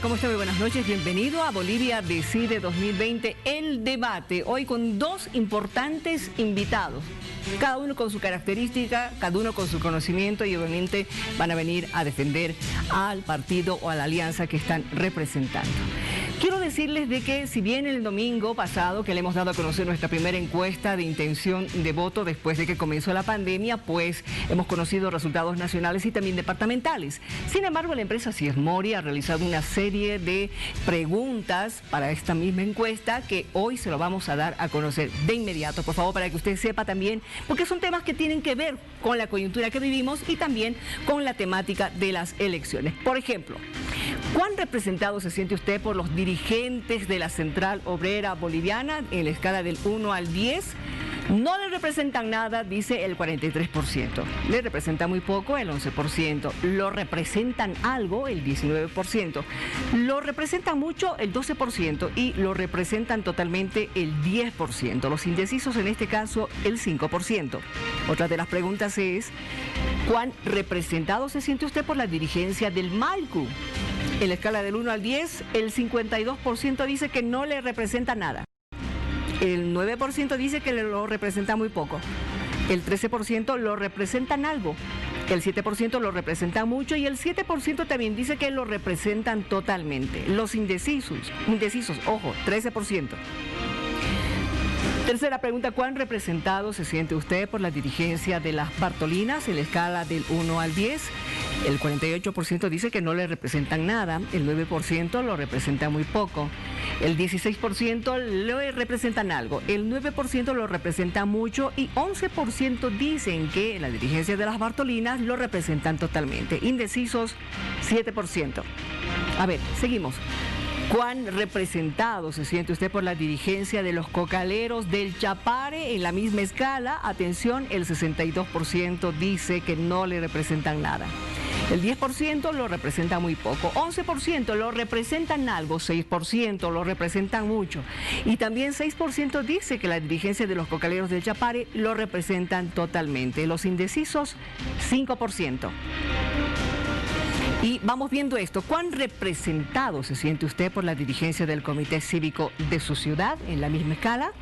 ¿cómo está? Muy buenas noches. Bienvenido a Bolivia Decide 2020, el debate. Hoy con dos importantes invitados, cada uno con su característica, cada uno con su conocimiento y obviamente van a venir a defender al partido o a la alianza que están representando. Quiero decirles de que si bien el domingo pasado que le hemos dado a conocer nuestra primera encuesta de intención de voto después de que comenzó la pandemia, pues hemos conocido resultados nacionales y también departamentales. Sin embargo, la empresa Ciesmori ha realizado una serie de preguntas para esta misma encuesta que hoy se lo vamos a dar a conocer de inmediato, por favor, para que usted sepa también, porque son temas que tienen que ver con la coyuntura que vivimos y también con la temática de las elecciones. Por ejemplo, ¿cuán representado se siente usted por los dirigentes de la Central Obrera Boliviana en la escala del 1 al 10? No le representan nada, dice el 43%. Le representa muy poco, el 11%. Lo representan algo, el 19%. Lo representan mucho, el 12%. Y lo representan totalmente, el 10%. Los indecisos, en este caso, el 5%. Otra de las preguntas es, ¿cuán representado se siente usted por la dirigencia del MALCU? En la escala del 1 al 10, el 52% dice que no le representa nada. El 9% dice que lo representa muy poco. El 13% lo representan algo. El 7% lo representan mucho y el 7% también dice que lo representan totalmente. Los indecisos, ojo, 13%. Tercera pregunta, ¿cuán representado se siente usted por la dirigencia de las Bartolinas en la escala del 1 al 10? El 48% dice que no le representan nada, el 9% lo representa muy poco, el 16% le representan algo, el 9% lo representa mucho y 11% dicen que la dirigencia de las Bartolinas lo representan totalmente. Indecisos, 7%. A ver, seguimos. ¿Cuán representado se siente usted por la dirigencia de los cocaleros del Chapare en la misma escala? Atención, el 62% dice que no le representan nada. El 10% lo representa muy poco, 11% lo representan algo, 6% lo representan mucho. Y también 6% dice que la dirigencia de los cocaleros del Chapare lo representan totalmente. Los indecisos, 5%. Y vamos viendo esto, ¿cuán representado se siente usted por la dirigencia del comité cívico de su ciudad en la misma escala?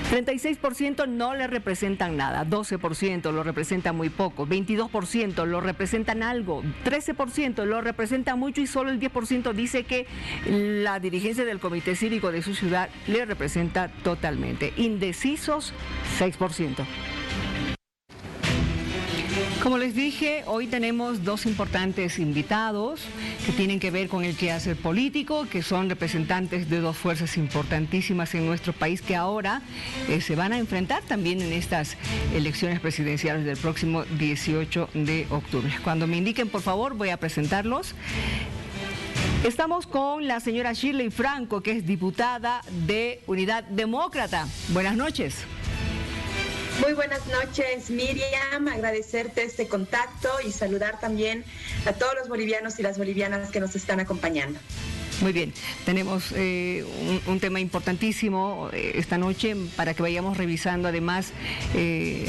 36% no le representan nada, 12% lo representan muy poco, 22% lo representan algo, 13% lo representan mucho y solo el 10% dice que la dirigencia del comité cívico de su ciudad le representa totalmente. Indecisos, 6%. Como les dije, hoy tenemos dos importantes invitados que tienen que ver con el quehacer político, que son representantes de dos fuerzas importantísimas en nuestro país que ahora se van a enfrentar también en estas elecciones presidenciales del próximo 18 de octubre. Cuando me indiquen, por favor, voy a presentarlos. Estamos con la señora Shirley Franco, que es diputada de Unidad Demócrata. Buenas noches. Muy buenas noches, Miriam, agradecerte este contacto y saludar también a todos los bolivianos y las bolivianas que nos están acompañando. Muy bien, tenemos un tema importantísimo esta noche para que vayamos revisando además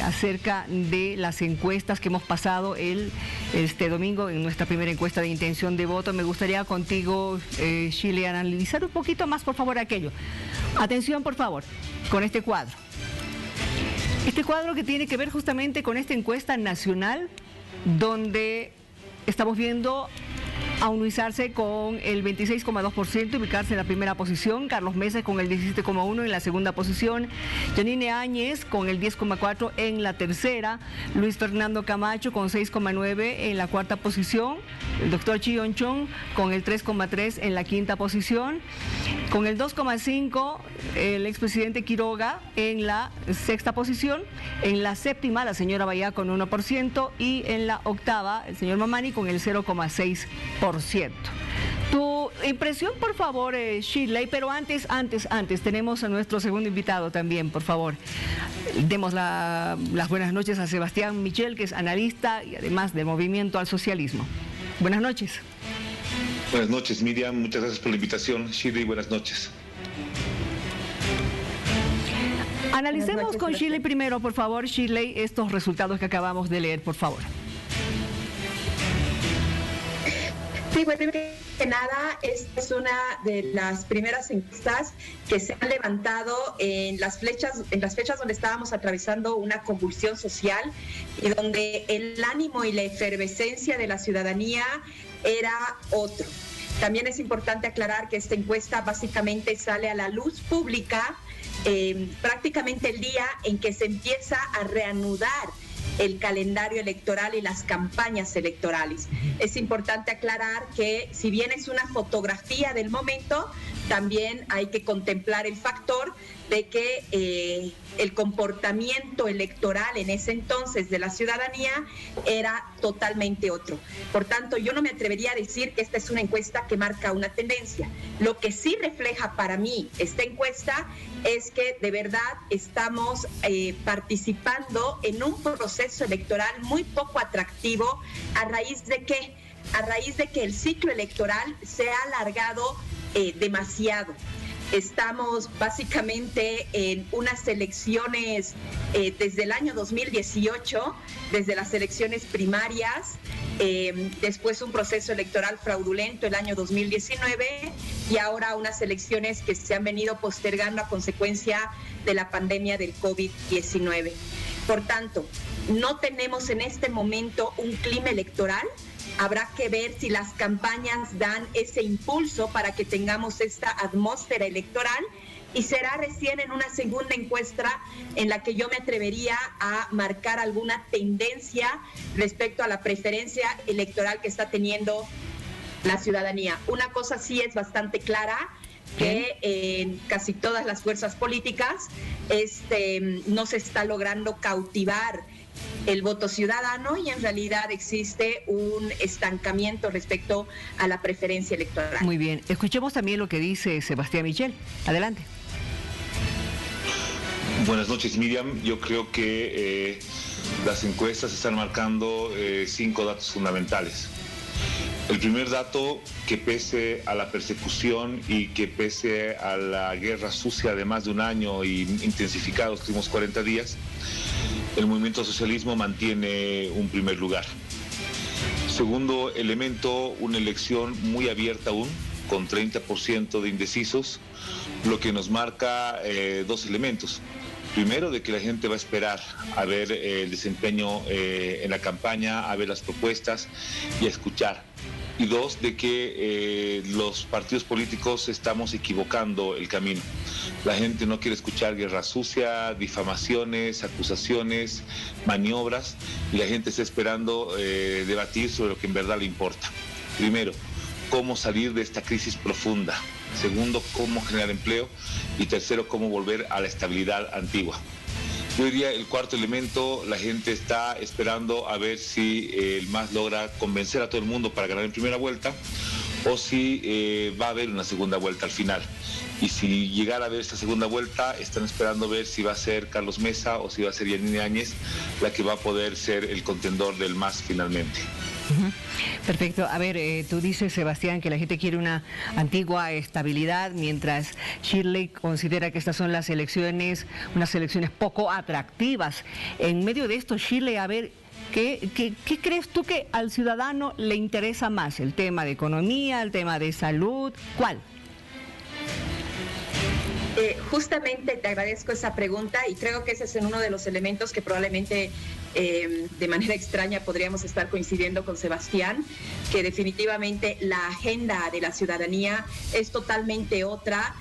acerca de las encuestas que hemos pasado este domingo en nuestra primera encuesta de intención de voto. Me gustaría contigo, Shirley, analizar un poquito más, por favor, aquello. Atención, por favor, con este cuadro. Este cuadro que tiene que ver justamente con esta encuesta nacional, donde estamos viendo a Luis Arce con el 26,2%, ubicarse en la primera posición, Carlos Mesa con el 17,1% en la segunda posición, Yanine Áñez con el 10,4% en la tercera, Luis Fernando Camacho con 6,9% en la cuarta posición, el doctor Chion Chong con el 3,3% en la quinta posición, con el 2,5% el expresidente Quiroga en la sexta posición, en la séptima la señora Bayá con 1% y en la octava el señor Mamani con el 0,6%. Tu impresión, por favor, Shirley, pero antes tenemos a nuestro segundo invitado también, por favor. Demos las buenas noches a Sebastián Michel, que es analista y además del Movimiento al Socialismo. Buenas noches. Buenas noches, Miriam, muchas gracias por la invitación. Shirley, buenas noches. Analicemos con Shirley primero, por favor, Shirley, estos resultados que acabamos de leer, por favor. Sí, bueno, primero que nada, esta es una de las primeras encuestas que se han levantado en las fechas donde estábamos atravesando una convulsión social y donde el ánimo y la efervescencia de la ciudadanía era otro. También es importante aclarar que esta encuesta básicamente sale a la luz pública prácticamente el día en que se empieza a reanudar el calendario electoral y las campañas electorales. Es importante aclarar que si bien es una fotografía del momento, también hay que contemplar el factor de que el comportamiento electoral en ese entonces de la ciudadanía era totalmente otro. Por tanto, yo no me atrevería a decir que esta es una encuesta que marca una tendencia. Lo que sí refleja para mí esta encuesta es que de verdad estamos participando en un proceso electoral muy poco atractivo. ¿A raíz de qué? A raíz de que el ciclo electoral se ha alargado demasiado. Estamos básicamente en unas elecciones desde el año 2018, desde las elecciones primarias, después un proceso electoral fraudulento el año 2019 y ahora unas elecciones que se han venido postergando a consecuencia de la pandemia del COVID-19. Por tanto, no tenemos en este momento un clima electoral. Habrá que ver si las campañas dan ese impulso para que tengamos esta atmósfera electoral y será recién en una segunda encuesta en la que yo me atrevería a marcar alguna tendencia respecto a la preferencia electoral que está teniendo la ciudadanía. Una cosa sí es bastante clara, que en casi todas las fuerzas políticas no se está logrando cautivar el voto ciudadano y en realidad existe un estancamiento respecto a la preferencia electoral. Muy bien, escuchemos también lo que dice Sebastián Michel. Adelante. Buenas noches, Miriam. Yo creo que las encuestas están marcando 5 datos fundamentales. El primer dato, que pese a la persecución y que pese a la guerra sucia de más de un año y intensificada los últimos 40 días, el movimiento socialismo mantiene un primer lugar. Segundo elemento, una elección muy abierta aún, con 30% de indecisos, lo que nos marca 2 elementos. Primero, de que la gente va a esperar a ver el desempeño en la campaña, a ver las propuestas y a escuchar. Y 2, de que los partidos políticos estamos equivocando el camino. La gente no quiere escuchar guerra sucia, difamaciones, acusaciones, maniobras, y la gente está esperando debatir sobre lo que en verdad le importa. Primero, cómo salir de esta crisis profunda. Segundo, cómo generar empleo. Y tercero, cómo volver a la estabilidad antigua. Yo diría el cuarto elemento, la gente está esperando a ver si el MAS logra convencer a todo el mundo para ganar en primera vuelta o si va a haber una segunda vuelta al final. Y si llegara a haber esta segunda vuelta, están esperando ver si va a ser Carlos Mesa o si va a ser Yanine Áñez la que va a poder ser el contendor del MAS finalmente. Perfecto. A ver, tú dices, Sebastián, que la gente quiere una antigua estabilidad, mientras Shirley considera que estas son unas elecciones poco atractivas. En medio de esto, Shirley, a ver, ¿qué crees tú que al ciudadano le interesa más? ¿El tema de economía, el tema de salud? ¿Cuál? Justamente te agradezco esa pregunta y creo que ese es uno de los elementos que probablemente de manera extraña podríamos estar coincidiendo con Sebastián, que definitivamente la agenda de la ciudadanía es totalmente otra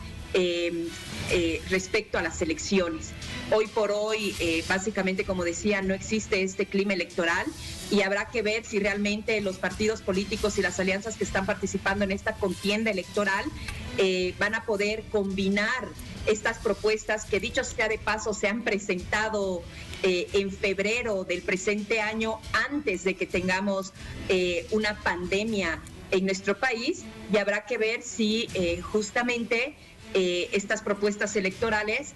respecto a las elecciones. Hoy por hoy, básicamente, como decía, no existe este clima electoral y habrá que ver si realmente los partidos políticos y las alianzas que están participando en esta contienda electoral van a poder combinar estas propuestas que, dicho sea de paso, se han presentado en febrero del presente año, antes de que tengamos una pandemia en nuestro país, y habrá que ver si justamente estas propuestas electorales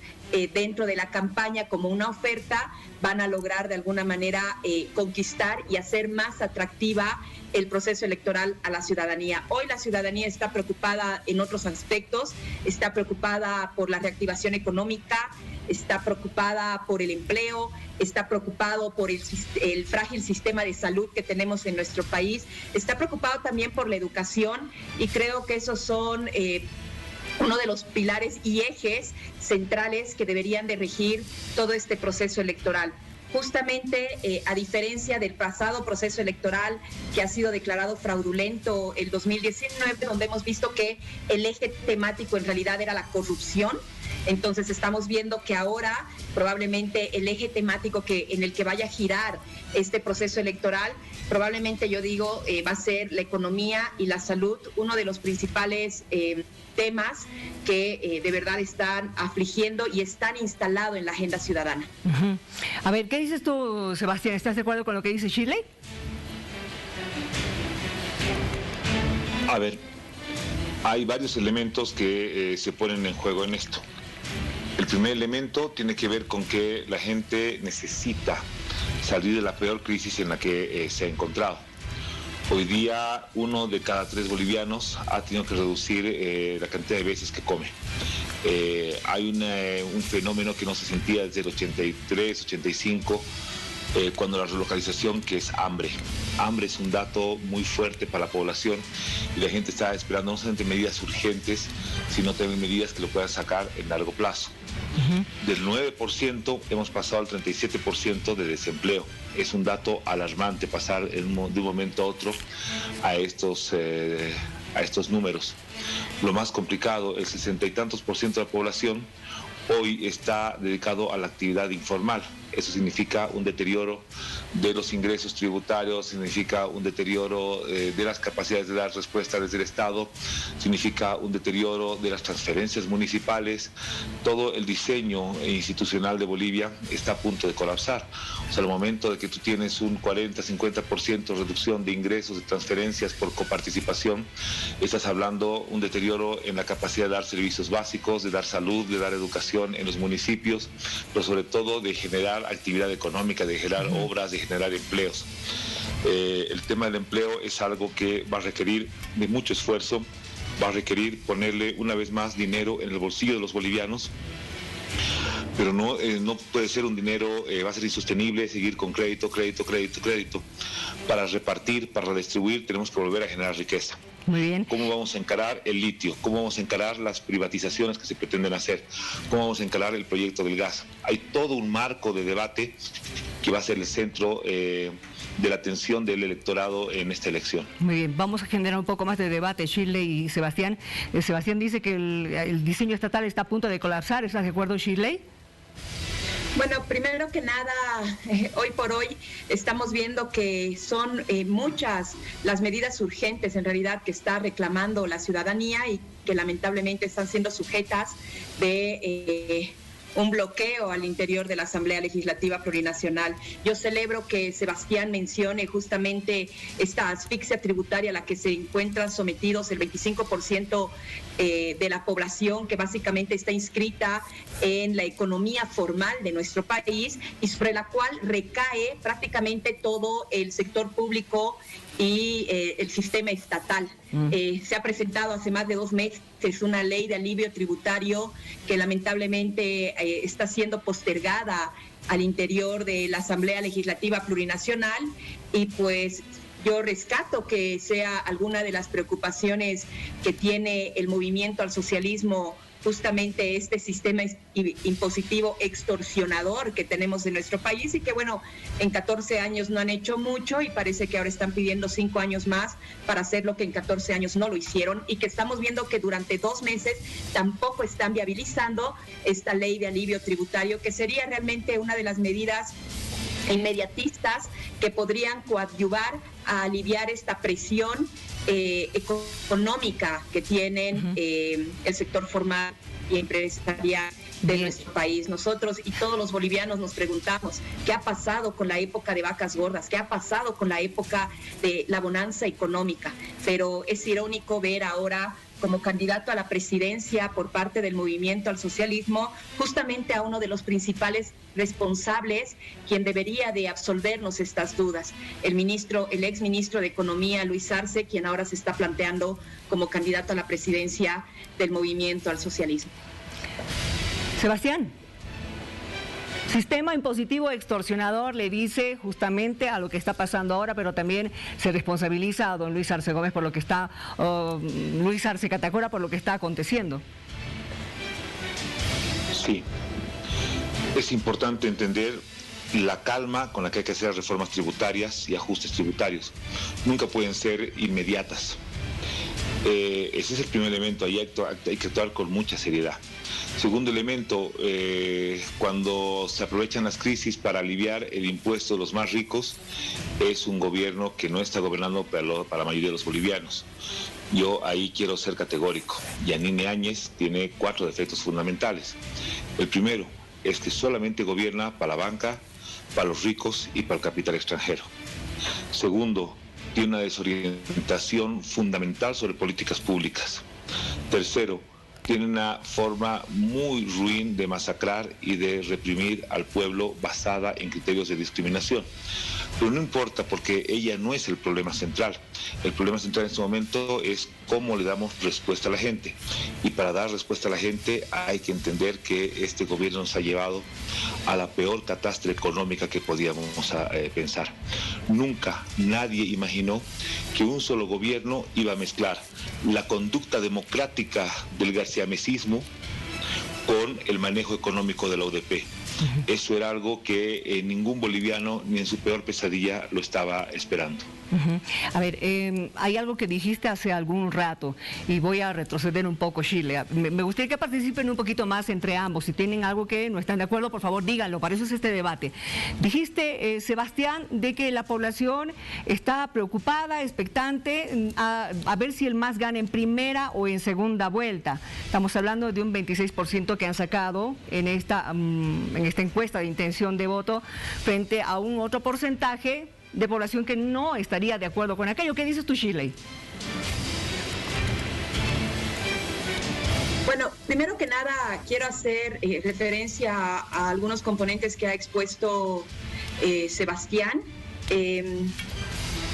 dentro de la campaña como una oferta van a lograr de alguna manera conquistar y hacer más atractiva el proceso electoral a la ciudadanía. Hoy la ciudadanía está preocupada en otros aspectos, está preocupada por la reactivación económica, está preocupada por el empleo, está preocupado por el frágil sistema de salud que tenemos en nuestro país, está preocupado también por la educación, y creo que esos son uno de los pilares y ejes centrales que deberían de regir todo este proceso electoral. Justamente, a diferencia del pasado proceso electoral que ha sido declarado fraudulento el 2019, donde hemos visto que el eje temático en realidad era la corrupción, entonces estamos viendo que ahora probablemente el eje temático en el que vaya a girar este proceso electoral, probablemente yo digo va a ser la economía y la salud, uno de los principales temas que de verdad están afligiendo y están instalados en la agenda ciudadana. Uh-huh. A ver, ¿qué dices tú, Sebastián? ¿Estás de acuerdo con lo que dice Shirley? A ver, hay varios elementos que se ponen en juego en esto. El primer elemento tiene que ver con que la gente necesita salir de la peor crisis en la que se ha encontrado. Hoy día 1 de cada 3 bolivianos ha tenido que reducir la cantidad de veces que come. Hay un fenómeno que no se sentía desde el 83, 85, cuando la relocalización, que es hambre. Hambre es un dato muy fuerte para la población y la gente está esperando no solamente medidas urgentes, sino también medidas que lo puedan sacar en largo plazo. Uh-huh. Del 9% hemos pasado al 37% de desempleo. Es un dato alarmante pasar de un momento a otro a estos números. Lo más complicado, el 60 y tantos % de la población hoy está dedicado a la actividad informal. Eso significa un deterioro de los ingresos tributarios, significa un deterioro de las capacidades de dar respuesta desde el Estado, significa un deterioro de las transferencias municipales. Todo el diseño institucional de Bolivia está a punto de colapsar. O sea, al momento de que tú tienes un 40-50% reducción de ingresos, de transferencias por coparticipación, estás hablando un deterioro en la capacidad de dar servicios básicos, de dar salud, de dar educación en los municipios, pero sobre todo de generar actividad económica, de generar obras, de generar empleos. El tema del empleo es algo que va a requerir de mucho esfuerzo, va a requerir ponerle una vez más dinero en el bolsillo de los bolivianos, pero no puede ser un dinero, va a ser insostenible seguir con crédito. Para repartir, para redistribuir, tenemos que volver a generar riqueza. Muy bien. ¿Cómo vamos a encarar el litio? ¿Cómo vamos a encarar las privatizaciones que se pretenden hacer? ¿Cómo vamos a encarar el proyecto del gas? Hay todo un marco de debate que va a ser el centro de la atención del electorado en esta elección. Muy bien, vamos a generar un poco más de debate, Shirley y Sebastián. Sebastián dice que el diseño estatal está a punto de colapsar. ¿Estás de acuerdo, Shirley? Bueno, primero que nada, hoy por hoy estamos viendo que son muchas las medidas urgentes en realidad que está reclamando la ciudadanía y que lamentablemente están siendo sujetas de un bloqueo al interior de la Asamblea Legislativa Plurinacional. Yo celebro que Sebastián mencione justamente esta asfixia tributaria a la que se encuentran sometidos el 25% de la población, que básicamente está inscrita en la economía formal de nuestro país y sobre la cual recae prácticamente todo el sector público y el sistema estatal. Se ha presentado hace más de 2 meses una ley de alivio tributario que lamentablemente está siendo postergada al interior de la Asamblea Legislativa Plurinacional, y pues yo rescato que sea alguna de las preocupaciones que tiene el movimiento al socialismo, justamente este sistema impositivo extorsionador que tenemos en nuestro país, y que bueno, en 14 años no han hecho mucho y parece que ahora están pidiendo 5 años más para hacer lo que en 14 años no lo hicieron, y que estamos viendo que durante 2 meses tampoco están viabilizando esta ley de alivio tributario, que sería realmente una de las medidas inmediatistas que podrían coadyuvar a aliviar esta presión económica que tienen el sector formal y empresarial de nuestro país. Nosotros y todos los bolivianos nos preguntamos qué ha pasado con la época de vacas gordas, qué ha pasado con la época de la bonanza económica, pero es irónico ver ahora como candidato a la presidencia por parte del movimiento al socialismo, justamente a uno de los principales responsables, quien debería de absolvernos estas dudas, el exministro de Economía, Luis Arce, quien ahora se está planteando como candidato a la presidencia del movimiento al socialismo. Sebastián. Sistema impositivo extorsionador, le dice justamente a lo que está pasando ahora, pero también se responsabiliza a don Luis Arce Gómez por lo que está, Luis Arce Catacora por lo que está aconteciendo. Sí, es importante entender la calma con la que hay que hacer reformas tributarias y ajustes tributarios. Nunca pueden ser inmediatas. Ese es el primer elemento, hay que actuar con mucha seriedad. Segundo elemento, cuando se aprovechan las crisis para aliviar el impuesto de los más ricos, es un gobierno que no está gobernando para la mayoría de los bolivianos. Yo ahí quiero ser categórico. Yanine Áñez tiene 4 defectos fundamentales. El primero es que solamente gobierna para la banca, para los ricos y para el capital extranjero. Segundo, tiene una desorientación fundamental sobre políticas públicas. Tercero, tiene una forma muy ruin de masacrar y de reprimir al pueblo basada en criterios de discriminación. Pero no importa, porque ella no es el problema central. El problema central en este momento es cómo le damos respuesta a la gente. Y para dar respuesta a la gente hay que entender que este gobierno nos ha llevado a la peor catástrofe económica que podíamos pensar. Nunca nadie imaginó que un solo gobierno iba a mezclar la conducta democrática del garciamesismo con el manejo económico de la UDP. Eso era algo que ningún boliviano ni en su peor pesadilla lo estaba esperando. A ver, hay algo que dijiste hace algún rato y voy a retroceder un poco, Chile. Me gustaría que participen un poquito más entre ambos. Si tienen algo que no están de acuerdo, por favor díganlo, para eso es este debate. Dijiste, Sebastián, de que la población está preocupada, expectante a ver si el MAS gana en primera o en segunda vuelta. Estamos hablando de un 26% que han sacado en esta encuesta de intención de voto frente a un otro porcentaje de población que no estaría de acuerdo con aquello. ¿Qué dices tú, Shirley? Bueno, primero que nada quiero hacer referencia a algunos componentes que ha expuesto Sebastián.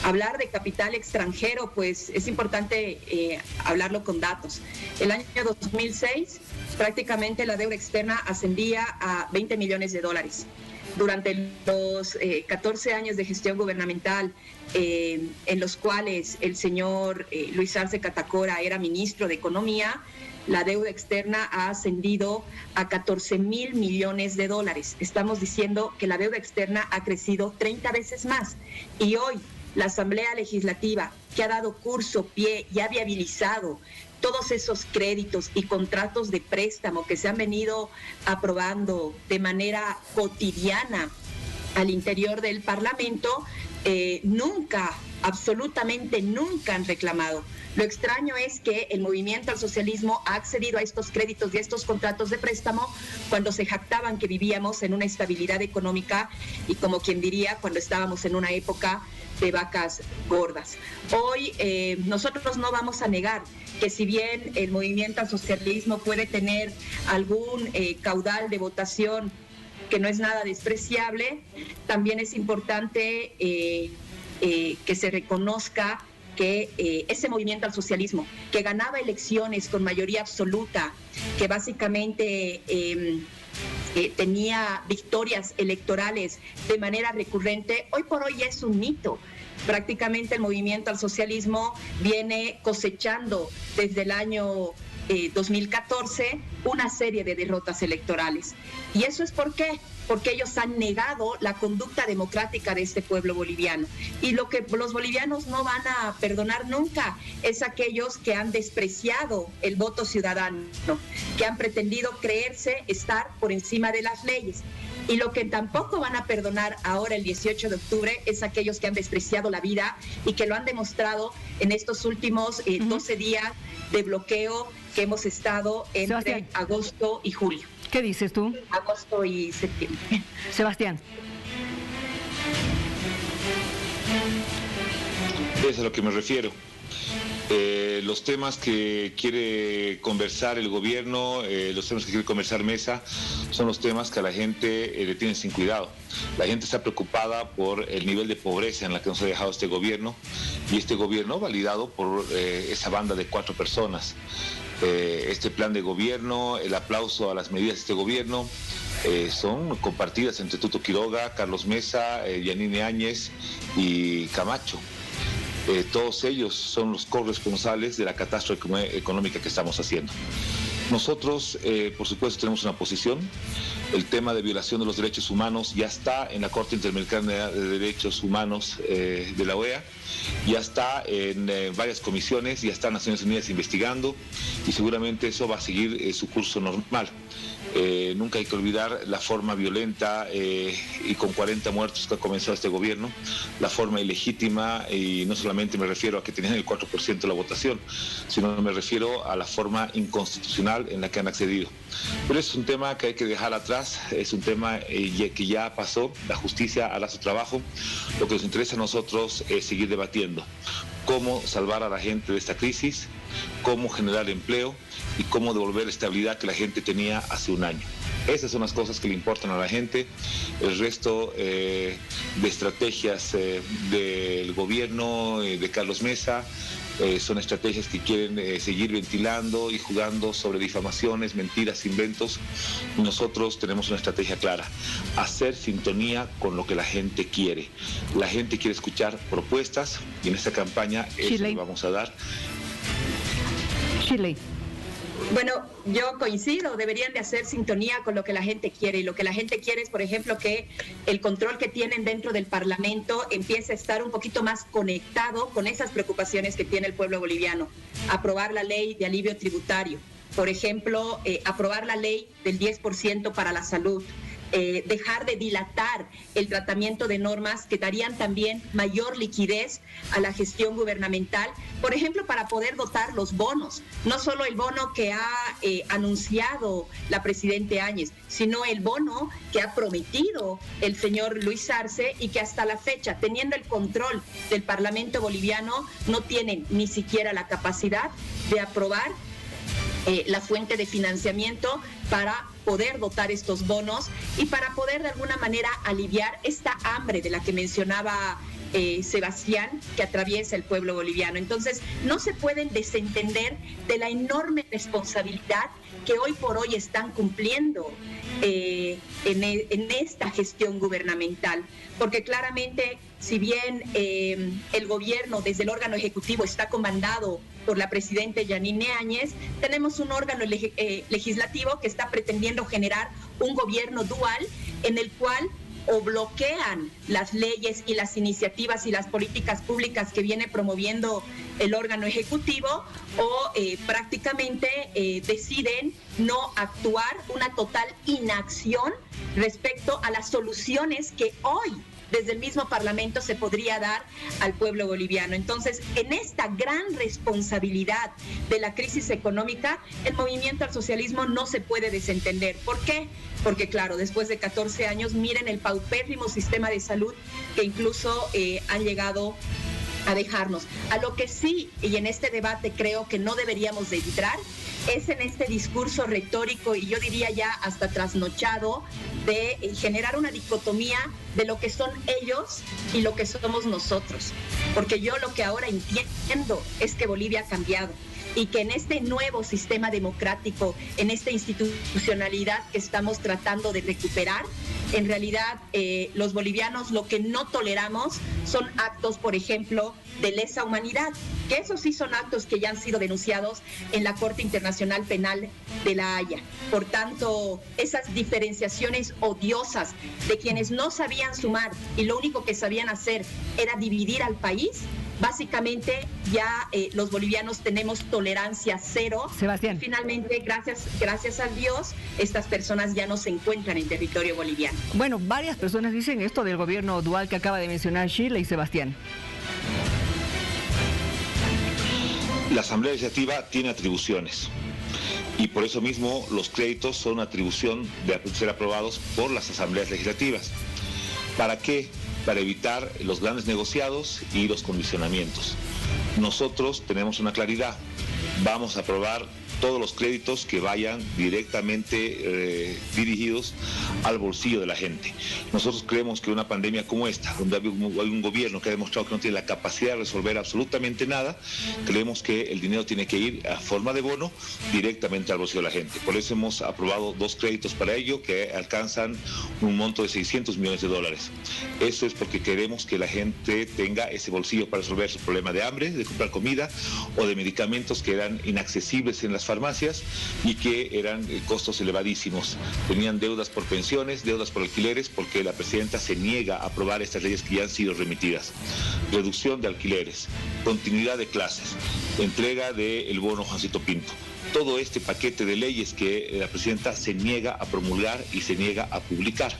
Hablar de capital extranjero, pues es importante hablarlo con datos. El año 2006, prácticamente la deuda externa ascendía a 20 millones de dólares. Durante los 14 años de gestión gubernamental, en los cuales el señor Luis Arce Catacora era ministro de Economía, la deuda externa ha ascendido a 14.000 millones de dólares. Estamos diciendo que la deuda externa ha crecido 30 veces más. Y hoy la Asamblea Legislativa, que ha dado curso, pie y ha viabilizado todos esos créditos y contratos de préstamo que se han venido aprobando de manera cotidiana al interior del Parlamento, nunca, absolutamente nunca han reclamado. Lo extraño es que el movimiento al socialismo ha accedido a estos créditos y a estos contratos de préstamo cuando se jactaban que vivíamos en una estabilidad económica y, como quien diría, cuando estábamos en una época de vacas gordas. Hoy nosotros no vamos a negar que si bien el movimiento al socialismo puede tener algún caudal de votación que no es nada despreciable, también es importante que se reconozca que ese movimiento al socialismo, que ganaba elecciones con mayoría absoluta, que básicamente tenía victorias electorales de manera recurrente, hoy por hoy es un mito. Prácticamente el movimiento al socialismo viene cosechando desde el año 2014 una serie de derrotas electorales. ¿Y eso es por qué? Porque ellos han negado la conducta democrática de este pueblo boliviano. Y lo que los bolivianos no van a perdonar nunca es aquellos que han despreciado el voto ciudadano, que han pretendido creerse estar por encima de las leyes. Y lo que tampoco van a perdonar ahora el 18 de octubre es aquellos que han despreciado la vida y que lo han demostrado en estos últimos 12 días de bloqueo que hemos estado entre Sebastián, agosto y julio. ¿Qué dices tú? Agosto y septiembre. Sebastián. Es a lo que me refiero. Los temas que quiere conversar el gobierno, los temas que quiere conversar Mesa, son los temas que a la gente le tienen sin cuidado. La gente está preocupada por el nivel de pobreza en la que nos ha dejado este gobierno, y este gobierno validado por esa banda de 4 personas. Este plan de gobierno, el aplauso a las medidas de este gobierno, son compartidas entre Tuto Quiroga, Carlos Mesa, Yanine Áñez y Camacho. Todos ellos son los corresponsables de la catástrofe económica que estamos haciendo. Nosotros, por supuesto, tenemos una posición. El tema de violación de los derechos humanos ya está en la Corte Interamericana de Derechos Humanos de la OEA, ya está en varias comisiones, ya está Naciones Unidas investigando y seguramente eso va a seguir su curso normal. Nunca hay que olvidar la forma violenta y con 40 muertos que ha comenzado este gobierno, la forma ilegítima, y no solamente me refiero a que tenían el 4% de la votación, sino me refiero a la forma inconstitucional en la que han accedido. Pero es un tema que hay que dejar atrás, es un tema que ya pasó, la justicia hará su trabajo. Lo que nos interesa a nosotros es seguir debatiendo cómo salvar a la gente de esta crisis, cómo generar empleo y cómo devolver la estabilidad que la gente tenía hace un año. Esas son las cosas que le importan a la gente. El resto de estrategias del gobierno, de Carlos Mesa, son estrategias que quieren seguir ventilando y jugando sobre difamaciones, mentiras, inventos. Y nosotros tenemos una estrategia clara: hacer sintonía con lo que la gente quiere. La gente quiere escuchar propuestas y en esta campaña eso le vamos a dar. Shirley. Bueno, yo coincido, deberían de hacer sintonía con lo que la gente quiere, y lo que la gente quiere es, por ejemplo, que el control que tienen dentro del Parlamento empiece a estar un poquito más conectado con esas preocupaciones que tiene el pueblo boliviano. Aprobar la ley de alivio tributario, por ejemplo, aprobar la ley del 10% para la salud, dejar de dilatar el tratamiento de normas que darían también mayor liquidez a la gestión gubernamental, por ejemplo, para poder dotar los bonos, no solo el bono que ha anunciado la presidenta Áñez, sino el bono que ha prometido el señor Luis Arce y que hasta la fecha, teniendo el control del Parlamento boliviano, no tienen ni siquiera la capacidad de aprobar la fuente de financiamiento para poder dotar estos bonos y para poder de alguna manera aliviar esta hambre de la que mencionaba Sebastián, que atraviesa el pueblo boliviano. Entonces, no se pueden desentender de la enorme responsabilidad que hoy por hoy están cumpliendo en esta gestión gubernamental, porque claramente, si bien el gobierno desde el órgano ejecutivo está comandado por la presidenta Yanine Áñez, tenemos un órgano legislativo que está pretendiendo generar un gobierno dual en el cual o bloquean las leyes y las iniciativas y las políticas públicas que viene promoviendo el órgano ejecutivo, o prácticamente deciden no actuar, una total inacción respecto a las soluciones que hoy desde el mismo Parlamento se podría dar al pueblo boliviano. Entonces, en esta gran responsabilidad de la crisis económica, el movimiento al socialismo no se puede desentender. ¿Por qué? Porque, claro, después de 14 años, miren el paupérrimo sistema de salud que incluso han llegado a dejarnos. A lo que sí, y en este debate creo que no deberíamos de entrar, es en este discurso retórico, y yo diría ya hasta trasnochado, de generar una dicotomía de lo que son ellos y lo que somos nosotros. Porque yo lo que ahora entiendo es que Bolivia ha cambiado y que en este nuevo sistema democrático, en esta institucionalidad que estamos tratando de recuperar, en realidad los bolivianos lo que no toleramos son actos, por ejemplo, de lesa humanidad, que esos sí son actos que ya han sido denunciados en la Corte Internacional Penal de La Haya. Por tanto, esas diferenciaciones odiosas de quienes no sabían sumar y lo único que sabían hacer era dividir al país, básicamente ya los bolivianos tenemos tolerancia cero. Sebastián. Y finalmente, gracias a Dios, estas personas ya no se encuentran en territorio boliviano. Bueno, varias personas dicen esto del gobierno dual que acaba de mencionar Shirley y Sebastián. La Asamblea Legislativa tiene atribuciones y por eso mismo los créditos son una atribución de ser aprobados por las asambleas legislativas. ¿Para qué? Para evitar los grandes negociados y los condicionamientos. Nosotros tenemos una claridad: vamos a aprobar todos los créditos que vayan directamente dirigidos al bolsillo de la gente. Nosotros creemos que una pandemia como esta, donde hay un gobierno que ha demostrado que no tiene la capacidad de resolver absolutamente nada, creemos que el dinero tiene que ir a forma de bono directamente al bolsillo de la gente. Por eso hemos aprobado 2 créditos para ello que alcanzan un monto de $600 millones. Eso es porque queremos que la gente tenga ese bolsillo para resolver su problema de hambre, de comprar comida o de medicamentos que eran inaccesibles en las farmacias y que eran costos elevadísimos. Tenían deudas por pensiones, deudas por alquileres, porque la presidenta se niega a aprobar estas leyes que ya han sido remitidas. Reducción de alquileres, continuidad de clases, entrega del bono Juancito Pinto. Todo este paquete de leyes que la presidenta se niega a promulgar y se niega a publicar.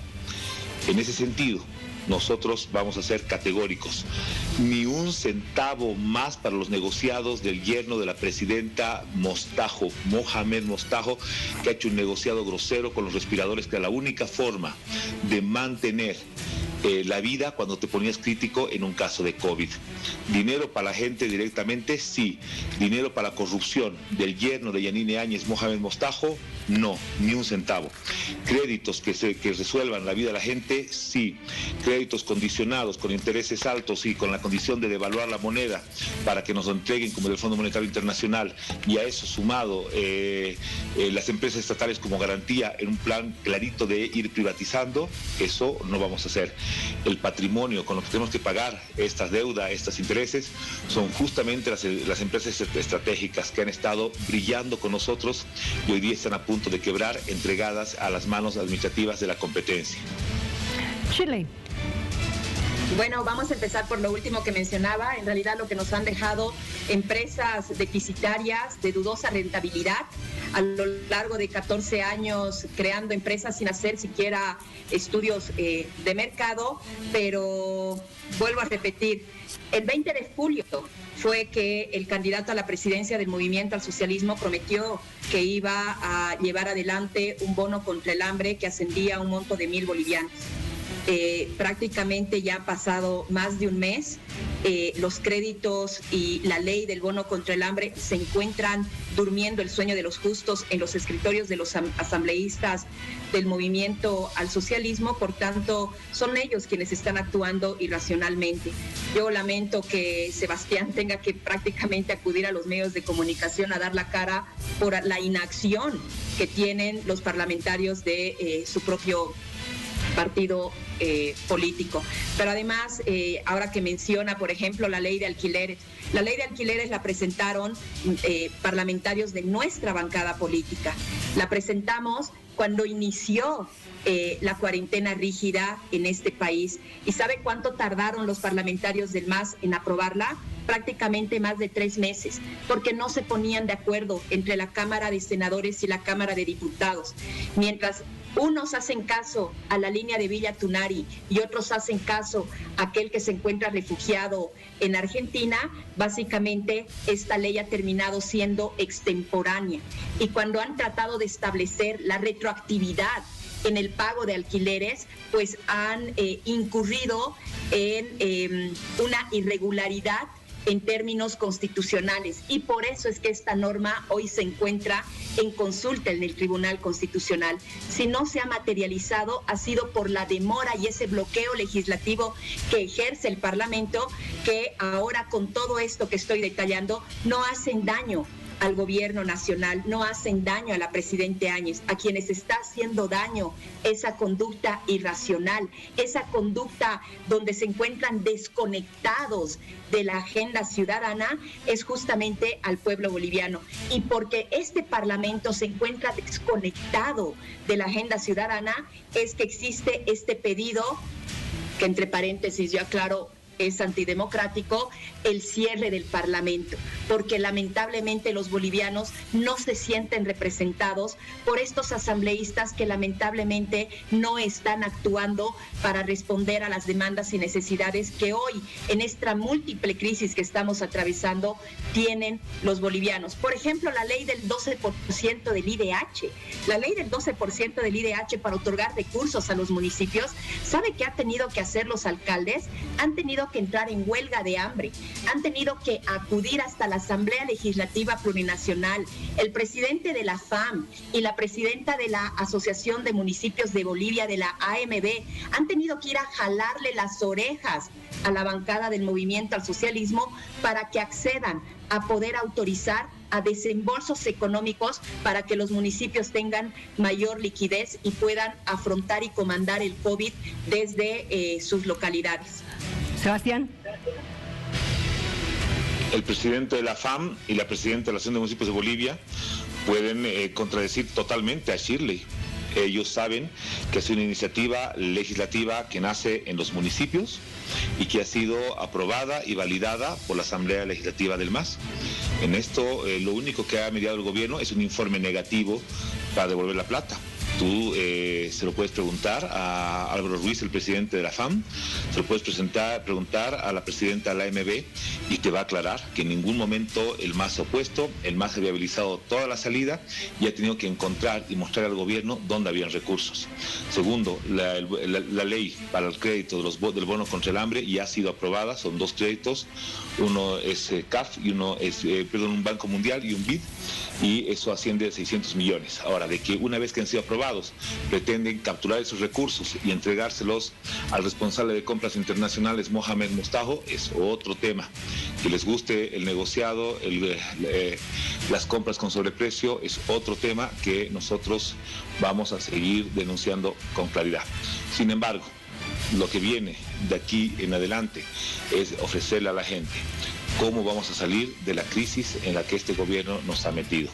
En ese sentido, nosotros vamos a ser categóricos. Ni un centavo más para los negociados del yerno de la presidenta Mostajo, Mohamed Mostajo, que ha hecho un negociado grosero con los respiradores, que era la única forma de mantener la vida cuando te ponías crítico en un caso de COVID. Dinero para la gente directamente, sí. Dinero para la corrupción del yerno de Yanine Áñez, Mohamed Mostajo, no, ni un centavo. Créditos que resuelvan la vida de la gente, sí. Créditos condicionados con intereses altos y con la condición de devaluar la moneda para que nos lo entreguen como del Fondo Monetario Internacional, y a eso sumado las empresas estatales como garantía en un plan clarito de ir privatizando, eso no vamos a hacer. El patrimonio con lo que tenemos que pagar estas deudas, estos intereses, son justamente las empresas estratégicas que han estado brillando con nosotros y hoy día están a punto de quebrar, entregadas a las manos administrativas de la competencia. Shirley. Bueno, vamos a empezar por lo último que mencionaba. En realidad lo que nos han dejado empresas deficitarias de dudosa rentabilidad a lo largo de 14 años creando empresas sin hacer siquiera estudios de mercado, pero vuelvo a repetir, el 20 de julio fue que el candidato a la presidencia del Movimiento al Socialismo prometió que iba a llevar adelante un bono contra el hambre que ascendía a un monto de 1,000 bolivianos. Prácticamente ya ha pasado más de un mes, los créditos y la ley del bono contra el hambre se encuentran durmiendo el sueño de los justos en los escritorios de los asambleístas del Movimiento al Socialismo. Por tanto, son ellos quienes están actuando irracionalmente. Yo lamento que Sebastián tenga que prácticamente acudir a los medios de comunicación a dar la cara por la inacción que tienen los parlamentarios de su propio partido político. Pero además, ahora que menciona, por ejemplo, la ley de alquileres. La ley de alquileres la presentaron parlamentarios de nuestra bancada política. La presentamos cuando inició la cuarentena rígida en este país. ¿Y sabe cuánto tardaron los parlamentarios del MAS en aprobarla? Prácticamente más de 3 meses, porque no se ponían de acuerdo entre la Cámara de Senadores y la Cámara de Diputados. Mientras unos hacen caso a la línea de Villa Tunari y otros hacen caso a aquel que se encuentra refugiado en Argentina, básicamente esta ley ha terminado siendo extemporánea. Y cuando han tratado de establecer la retroactividad en el pago de alquileres, pues han incurrido en una irregularidad en términos constitucionales, y por eso es que esta norma hoy se encuentra en consulta en el Tribunal Constitucional. Si no se ha materializado, ha sido por la demora y ese bloqueo legislativo que ejerce el Parlamento, que ahora con todo esto que estoy detallando no hacen daño al gobierno nacional, no hacen daño a la presidenta Áñez. A quienes está haciendo daño esa conducta irracional, esa conducta donde se encuentran desconectados de la agenda ciudadana, es justamente al pueblo boliviano. Y porque este Parlamento se encuentra desconectado de la agenda ciudadana, es que existe este pedido, que entre paréntesis yo aclaro, es antidemocrático, el cierre del Parlamento, porque lamentablemente los bolivianos no se sienten representados por estos asambleístas que lamentablemente no están actuando para responder a las demandas y necesidades que hoy, en esta múltiple crisis que estamos atravesando, tienen los bolivianos. Por ejemplo, la ley del 12% del IDH. La ley del 12% del IDH para otorgar recursos a los municipios. ¿Sabe qué ha tenido que hacer los alcaldes? Han tenido que entrar en huelga de hambre, han tenido que acudir hasta la Asamblea Legislativa Plurinacional. El presidente de la FAM y la presidenta de la Asociación de Municipios de Bolivia, de la AMB, han tenido que ir a jalarle las orejas a la bancada del Movimiento al Socialismo para que accedan a poder autorizar a desembolsos económicos para que los municipios tengan mayor liquidez y puedan afrontar y comandar el COVID desde sus localidades. Sebastián. El presidente de la FAM y la presidenta de la Asociación de Municipios de Bolivia pueden contradecir totalmente a Shirley. Ellos saben que es una iniciativa legislativa que nace en los municipios y que ha sido aprobada y validada por la Asamblea Legislativa del MAS. En esto, lo único que ha mediado el gobierno es un informe negativo para devolver la plata. Tú se lo puedes preguntar a Álvaro Ruiz, el presidente de la FAM, se lo puedes preguntar a la presidenta de la AMB y te va a aclarar que en ningún momento el MAS se ha opuesto, el MAS ha viabilizado toda la salida y ha tenido que encontrar y mostrar al gobierno dónde habían recursos. Segundo, la ley para el crédito del bono contra el hambre ya ha sido aprobada, son 2 créditos, uno es CAF y uno es, un Banco Mundial y un BID, y eso asciende a 600 millones. Ahora, de que una vez que han sido aprobados, pretenden capturar esos recursos y entregárselos al responsable de compras internacionales, Mohamed Mustajo, es otro tema. Que les guste el negociado, las compras con sobreprecio, es otro tema que nosotros vamos a seguir denunciando con claridad. Sin embargo, lo que viene de aquí en adelante es ofrecerle a la gente cómo vamos a salir de la crisis en la que este gobierno nos ha metido,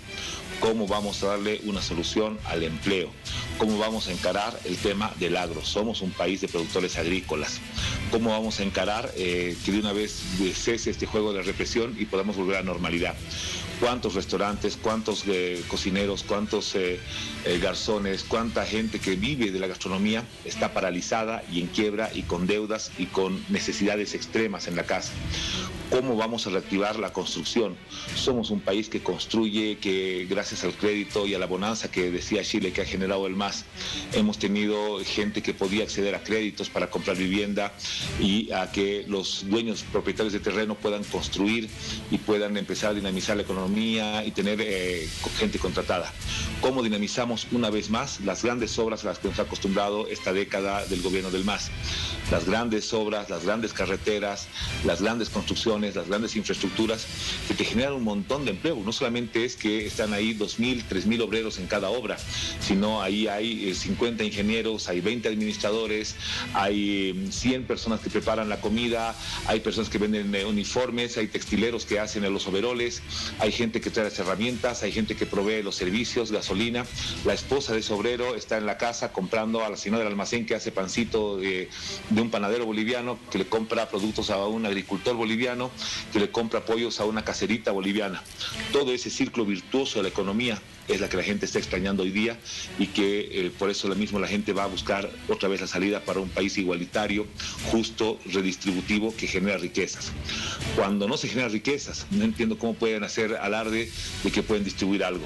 cómo vamos a darle una solución al empleo, cómo vamos a encarar el tema del agro. Somos un país de productores agrícolas. Cómo vamos a encarar que de una vez cese este juego de represión y podamos volver a la normalidad. Cuántos restaurantes, cuántos cocineros, cuántos garzones, cuánta gente que vive de la gastronomía está paralizada y en quiebra y con deudas y con necesidades extremas en la casa. ¿Cómo vamos a reactivar la construcción? Somos un país que construye, que gracias al crédito y a la bonanza que decía Chile que ha generado el MAS, hemos tenido gente que podía acceder a créditos para comprar vivienda y a que los dueños propietarios de terreno puedan construir y puedan empezar a dinamizar la economía y tener gente contratada. ¿Cómo dinamizamos una vez más las grandes obras a las que nos ha acostumbrado esta década del gobierno del MAS? Las grandes obras, las grandes carreteras, las grandes construcciones, las grandes infraestructuras que te generan un montón de empleo. No solamente es que están ahí 2.000, 3.000 obreros en cada obra, sino ahí hay 50 ingenieros, hay 20 administradores, hay 100 personas que preparan la comida, hay personas que venden uniformes, hay textileros que hacen los overoles, hay gente que trae las herramientas, hay gente que provee los servicios, gasolina. La esposa de ese obrero está en la casa comprando a la señora del almacén que hace pancito de un panadero boliviano, que le compra productos a un agricultor boliviano, que le compra pollos a una caserita boliviana. Todo ese círculo virtuoso de la economía es la que la gente está extrañando hoy día y que por eso mismo la gente va a buscar otra vez la salida para un país igualitario, justo, redistributivo, que genera riquezas. Cuando no se generan riquezas, no entiendo cómo pueden hacer alarde de que pueden distribuir algo.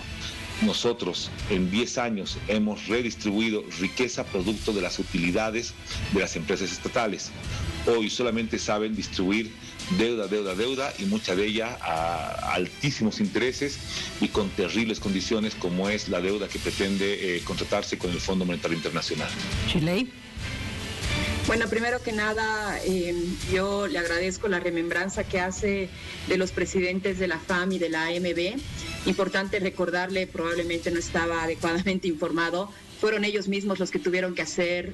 Nosotros en 10 años hemos redistribuido riqueza producto de las utilidades de las empresas estatales. Hoy solamente saben distribuir deuda y mucha de ella a altísimos intereses y con terribles condiciones como es la deuda que pretende contratarse con el Fondo Monetario Internacional. Shirley. Bueno, primero que nada, yo le agradezco la remembranza que hace de los presidentes de la FAM y de la AMB. Importante recordarle, probablemente no estaba adecuadamente informado, fueron ellos mismos los que tuvieron que hacer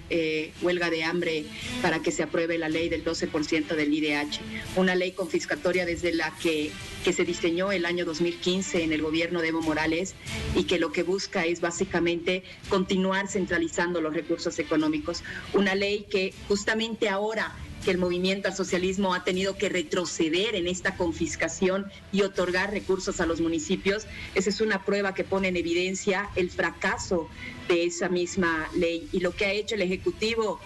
huelga de hambre para que se apruebe la ley del 12% del IDH, una ley confiscatoria desde la que se diseñó el año 2015 en el gobierno de Evo Morales y que lo que busca es básicamente continuar centralizando los recursos económicos. Una ley que justamente ahora que el movimiento al socialismo ha tenido que retroceder en esta confiscación y otorgar recursos a los municipios, esa es una prueba que pone en evidencia el fracaso de esa misma ley. Y lo que ha hecho el Ejecutivo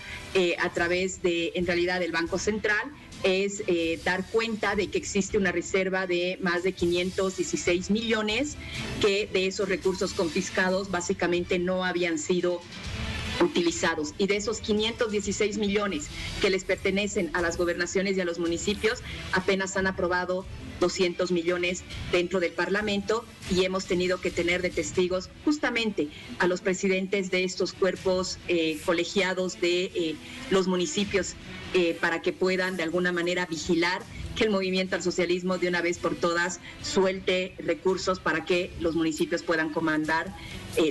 a través de, en realidad, del Banco Central, es dar cuenta de que existe una reserva de más de 516 millones que de esos recursos confiscados básicamente no habían sido utilizados, y de esos 516 millones que les pertenecen a las gobernaciones y a los municipios, apenas han aprobado 200 millones dentro del Parlamento, y hemos tenido que tener de testigos justamente a los presidentes de estos cuerpos colegiados de los municipios para que puedan de alguna manera vigilar que el movimiento al socialismo de una vez por todas suelte recursos para que los municipios puedan comandar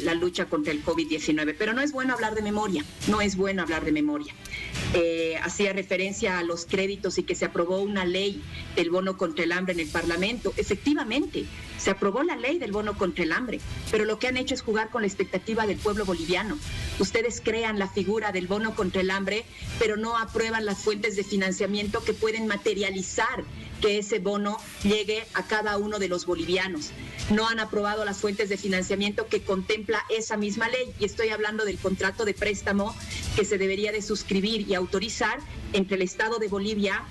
la lucha contra el COVID-19. Pero no es bueno hablar de memoria, no es bueno hablar de memoria. Hacía referencia a los créditos y que se aprobó una ley del bono contra el hambre en el Parlamento. Efectivamente, se aprobó la ley del bono contra el hambre, pero lo que han hecho es jugar con la expectativa del pueblo boliviano. Ustedes crean la figura del bono contra el hambre, pero no aprueban las fuentes de financiamiento que pueden materializar que ese bono llegue a cada uno de los bolivianos. No han aprobado las fuentes de financiamiento que contempla esa misma ley, y estoy hablando del contrato de préstamo que se debería de suscribir y autorizar entre el Estado de Bolivia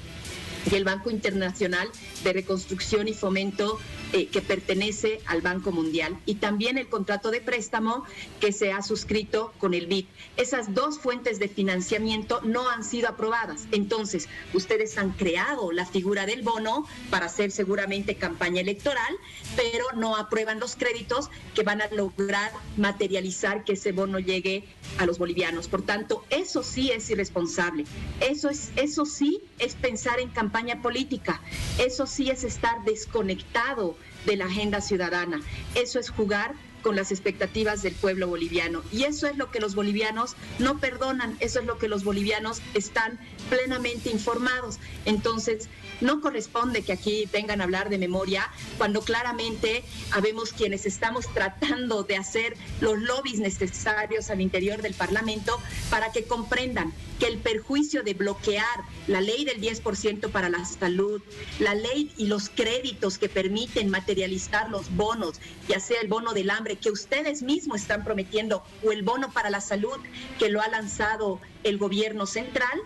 y el Banco Internacional de Reconstrucción y Fomento que pertenece al Banco Mundial, y también el contrato de préstamo que se ha suscrito con el BID. Esas dos fuentes de financiamiento no han sido aprobadas. Entonces, ustedes han creado la figura del bono para hacer seguramente campaña electoral, pero no aprueban los créditos que van a lograr materializar que ese bono llegue a los bolivianos. Por tanto, eso sí es irresponsable. Eso sí es pensar en campaña política. Eso sí es estar desconectado de la agenda ciudadana. Eso es jugar con las expectativas del pueblo boliviano, y eso es lo que los bolivianos no perdonan, eso es lo que los bolivianos están plenamente informados. Entonces, no corresponde que aquí vengan a hablar de memoria cuando claramente habemos quienes estamos tratando de hacer los lobbies necesarios al interior del Parlamento para que comprendan que el perjuicio de bloquear la ley del 10% para la salud, la ley y los créditos que permiten materializar los bonos, ya sea el bono del hambre que ustedes mismos están prometiendo o el bono para la salud que lo ha lanzado el gobierno central,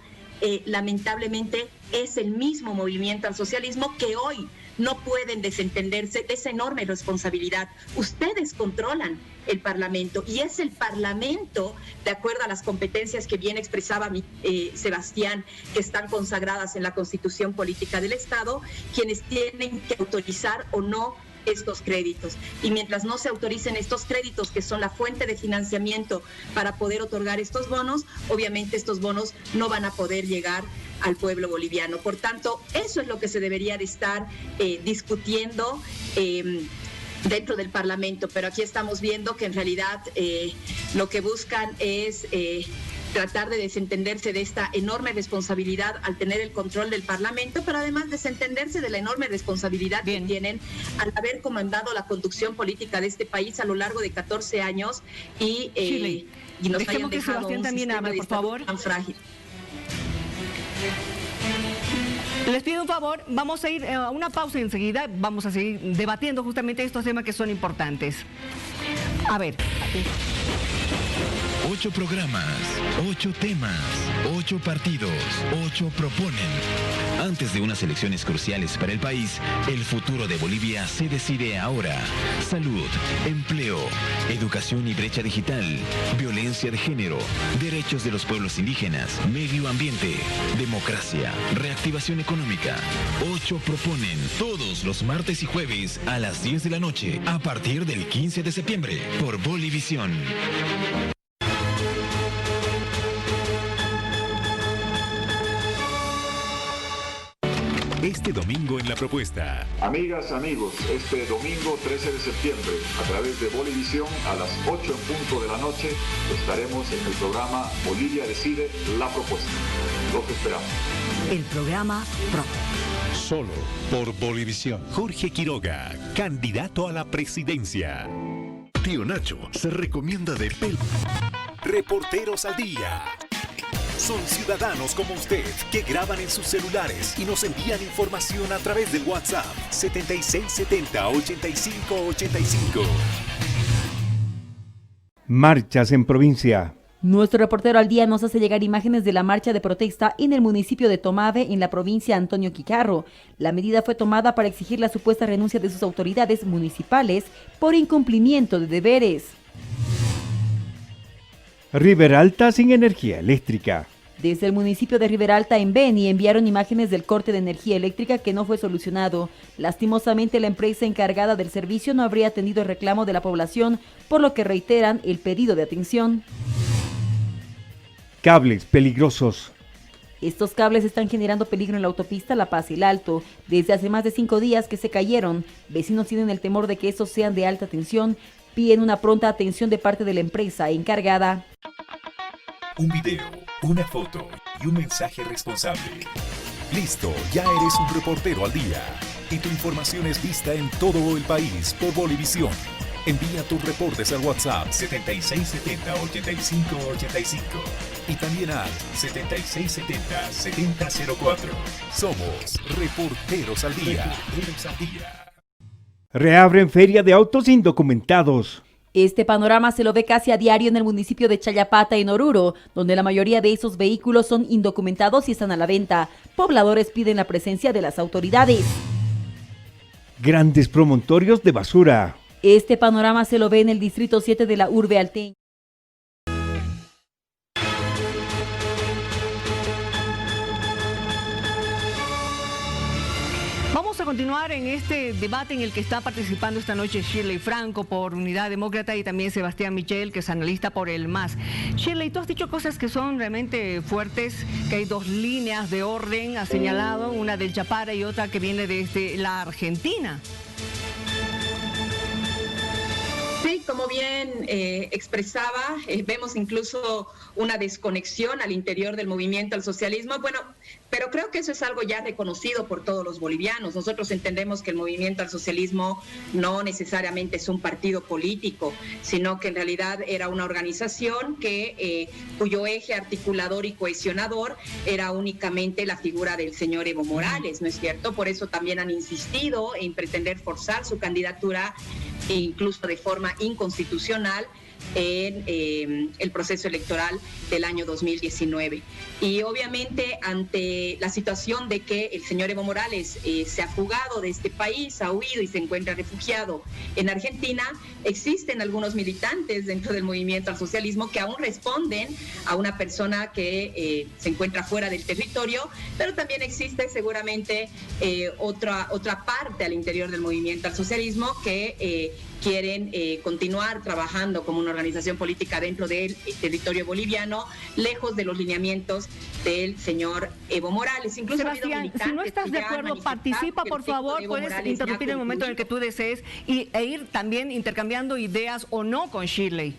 lamentablemente es el mismo movimiento al socialismo que hoy no pueden desentenderse de esa enorme responsabilidad. Ustedes controlan el Parlamento, y es el Parlamento, de acuerdo a las competencias que bien expresaba Sebastián, que están consagradas en la Constitución Política del Estado, quienes tienen que autorizar o no estos créditos. Y mientras no se autoricen estos créditos, que son la fuente de financiamiento para poder otorgar estos bonos, obviamente estos bonos no van a poder llegar al pueblo boliviano. Por tanto, eso es lo que se debería de estar discutiendo dentro del Parlamento, pero aquí estamos viendo que en realidad lo que buscan es tratar de desentenderse de esta enorme responsabilidad al tener el control del Parlamento, pero además desentenderse de la enorme responsabilidad que tienen al haber comandado la conducción política de este país a lo largo de 14 años y nos hayan dejado un sistema de salud tan frágil. Les pido un favor, vamos a ir a una pausa y enseguida vamos a seguir debatiendo justamente estos temas que son importantes. A ver. 8 programas, 8 temas, 8 partidos, 8 proponen. Antes de unas elecciones cruciales para el país, el futuro de Bolivia se decide ahora. Salud, empleo, educación y brecha digital, violencia de género, derechos de los pueblos indígenas, medio ambiente, democracia, reactivación económica. 8 proponen todos los martes y jueves a las 10 de la noche a partir del 15 de septiembre por Bolivisión. Este domingo en La Propuesta. Amigas, amigos, este domingo 13 de septiembre, a través de Bolivisión, a las 8 en punto de la noche, estaremos en el programa Bolivia Decide, La Propuesta. Los esperamos. El programa PRO. Solo por Bolivisión. Jorge Quiroga, candidato a la presidencia. Tío Nacho se recomienda de Reporteros al Día. Son ciudadanos como usted que graban en sus celulares y nos envían información a través del WhatsApp 7670-8585. Marchas en provincia. Nuestro reportero al día nos hace llegar imágenes de la marcha de protesta en el municipio de Tomave, en la provincia Antonio Quicarro. La medida fue tomada para exigir la supuesta renuncia de sus autoridades municipales por incumplimiento de deberes. Riberalta sin energía eléctrica. Desde el municipio de Riberalta en Beni enviaron imágenes del corte de energía eléctrica que no fue solucionado. Lastimosamente, la empresa encargada del servicio no habría atendido el reclamo de la población, por lo que reiteran el pedido de atención. Cables peligrosos. Estos cables están generando peligro en la autopista La Paz y El Alto. Desde hace más de 5 días que se cayeron. Vecinos tienen el temor de que estos sean de alta tensión. Piden una pronta atención de parte de la empresa encargada. Un video, una foto y un mensaje responsable. Listo, ya eres un reportero al día. Y tu información es vista en todo el país por Bolivisión. Envía tus reportes al WhatsApp 7670-8585 y también al 7670-7004. Somos Reporteros al Día. Reabren feria de autos indocumentados. Este panorama se lo ve casi a diario en el municipio de Chayapata, en Oruro, donde la mayoría de esos vehículos son indocumentados y están a la venta. Pobladores piden la presencia de las autoridades. Grandes promontorios de basura. Este panorama se lo ve en el distrito 7 de la urbe alteña. Vamos a continuar en este debate en el que está participando esta noche Shirley Franco por Unidad Demócrata y también Sebastián Michel, que es analista por el MAS. Shirley, tú has dicho cosas que son realmente fuertes, que hay 2 líneas de orden, has señalado, una del Chapara y otra que viene desde la Argentina. Sí, como bien expresaba, vemos incluso una desconexión al interior del movimiento al socialismo. Bueno, pero creo que eso es algo ya reconocido por todos los bolivianos. Nosotros entendemos que el movimiento al socialismo no necesariamente es un partido político, sino que en realidad era una organización cuyo eje articulador y cohesionador era únicamente la figura del señor Evo Morales, ¿no es cierto? Por eso también han insistido en pretender forzar su candidatura, e incluso de forma inconstitucional, en el proceso electoral del año 2019. Y obviamente ante la situación de que el señor Evo Morales se ha fugado de este país, ha huido y se encuentra refugiado en Argentina, existen algunos militantes dentro del movimiento al socialismo que aún responden a una persona que se encuentra fuera del territorio, pero también existe seguramente otra parte al interior del movimiento al socialismo que quieren continuar trabajando como una organización política dentro del territorio boliviano, lejos de los lineamientos del señor Evo Morales. Incluso Sebastián, si no estás de acuerdo, participa, por favor, puedes interrumpir en el momento en el que tú desees e ir también intercambiando ideas o no con Shirley.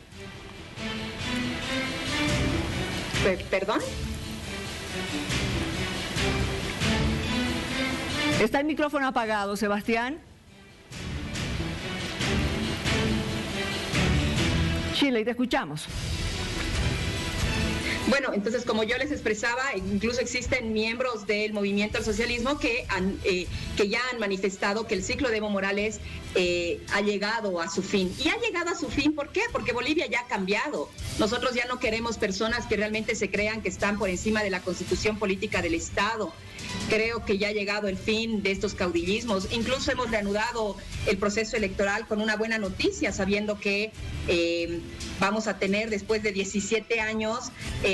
¿Perdón? Está el micrófono apagado, Sebastián. Shirley, te escuchamos. Bueno, entonces, como yo les expresaba, incluso existen miembros del movimiento al socialismo que ya han manifestado que el ciclo de Evo Morales ha llegado a su fin. Y ha llegado a su fin, ¿por qué? Porque Bolivia ya ha cambiado. Nosotros ya no queremos personas que realmente se crean que están por encima de la constitución política del Estado. Creo que ya ha llegado el fin de estos caudillismos. Incluso hemos reanudado el proceso electoral con una buena noticia, sabiendo que vamos a tener después de 17 años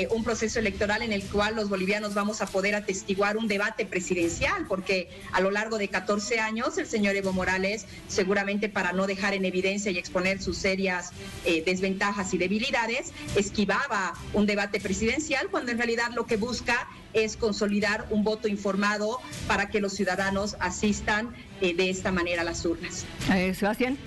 un proceso electoral en el cual los bolivianos vamos a poder atestiguar un debate presidencial, porque a lo largo de 14 años el señor Evo Morales, seguramente para no dejar en evidencia y exponer sus serias desventajas y debilidades, esquivaba un debate presidencial, cuando en realidad lo que busca es consolidar un voto informado para que los ciudadanos asistan de esta manera a las urnas. Sebastián.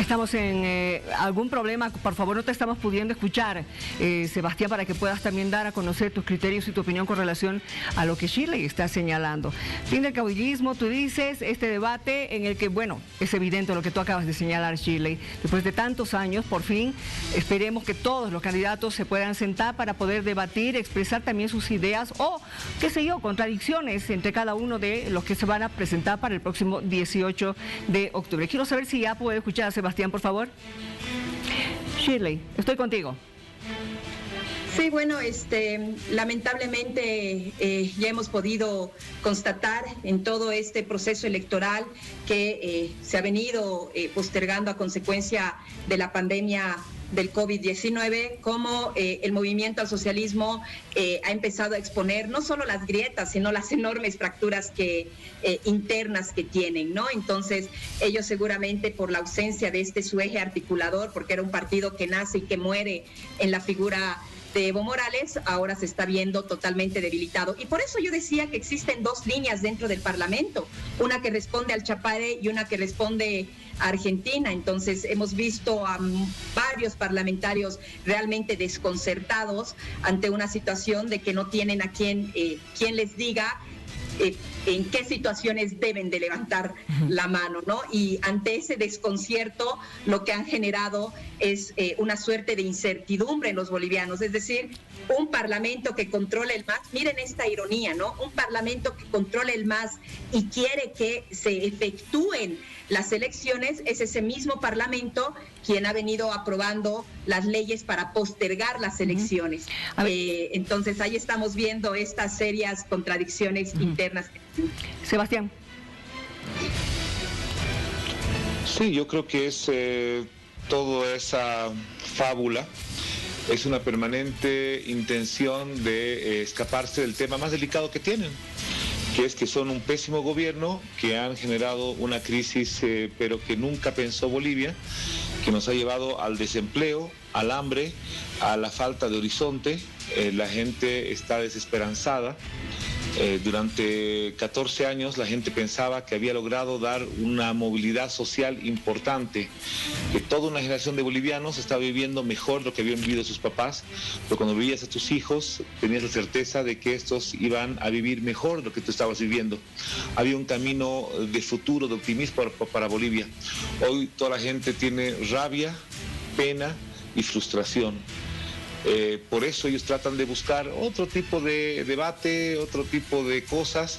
Estamos en algún problema, por favor, no te estamos pudiendo escuchar, Sebastián, para que puedas también dar a conocer tus criterios y tu opinión con relación a lo que Shirley está señalando. Fin del caudillismo, tú dices, este debate en el que, bueno, es evidente lo que tú acabas de señalar, Shirley. Después de tantos años, por fin, esperemos que todos los candidatos se puedan sentar para poder debatir, expresar también sus ideas o, qué sé yo, contradicciones entre cada uno de los que se van a presentar para el próximo 18 de octubre. Quiero saber si ya puedo escuchar a Sebastián, por favor. Shirley, estoy contigo. Sí, bueno, lamentablemente ya hemos podido constatar en todo este proceso electoral que se ha venido postergando a consecuencia de la pandemia del COVID-19, cómo el movimiento al socialismo ha empezado a exponer no solo las grietas, sino las enormes fracturas internas que tienen, ¿no? Entonces, ellos seguramente por la ausencia de su eje articulador, porque era un partido que nace y que muere en la figura de Evo Morales, ahora se está viendo totalmente debilitado. Y por eso yo decía que existen dos líneas dentro del Parlamento, una que responde al Chapare y una que responde a Argentina. Entonces hemos visto a varios parlamentarios realmente desconcertados ante una situación de que no tienen a quien les diga en qué situaciones deben de levantar la mano, ¿no? Y ante ese desconcierto lo que han generado es una suerte de incertidumbre en los bolivianos, es decir, un parlamento que controle el MAS, miren esta ironía, ¿no? Un parlamento que controle el MAS y quiere que se efectúen las elecciones, es ese mismo parlamento quien ha venido aprobando las leyes para postergar las elecciones. Entonces ahí estamos viendo estas serias contradicciones internas. Sebastián. Sí, yo creo que es toda esa fábula, es una permanente intención de escaparse del tema más delicado que tienen, que es que son un pésimo gobierno, que han generado una crisis, pero que nunca pensó Bolivia, que nos ha llevado al desempleo, al hambre, a la falta de horizonte. La gente está desesperanzada. Durante 14 años la gente pensaba que había logrado dar una movilidad social importante, que toda una generación de bolivianos estaba viviendo mejor lo que habían vivido sus papás, pero cuando veías a tus hijos tenías la certeza de que estos iban a vivir mejor lo que tú estabas viviendo. Había un camino de futuro, de optimismo para Bolivia. Hoy toda la gente tiene rabia, pena y frustración. Por eso ellos tratan de buscar otro tipo de debate, otro tipo de cosas,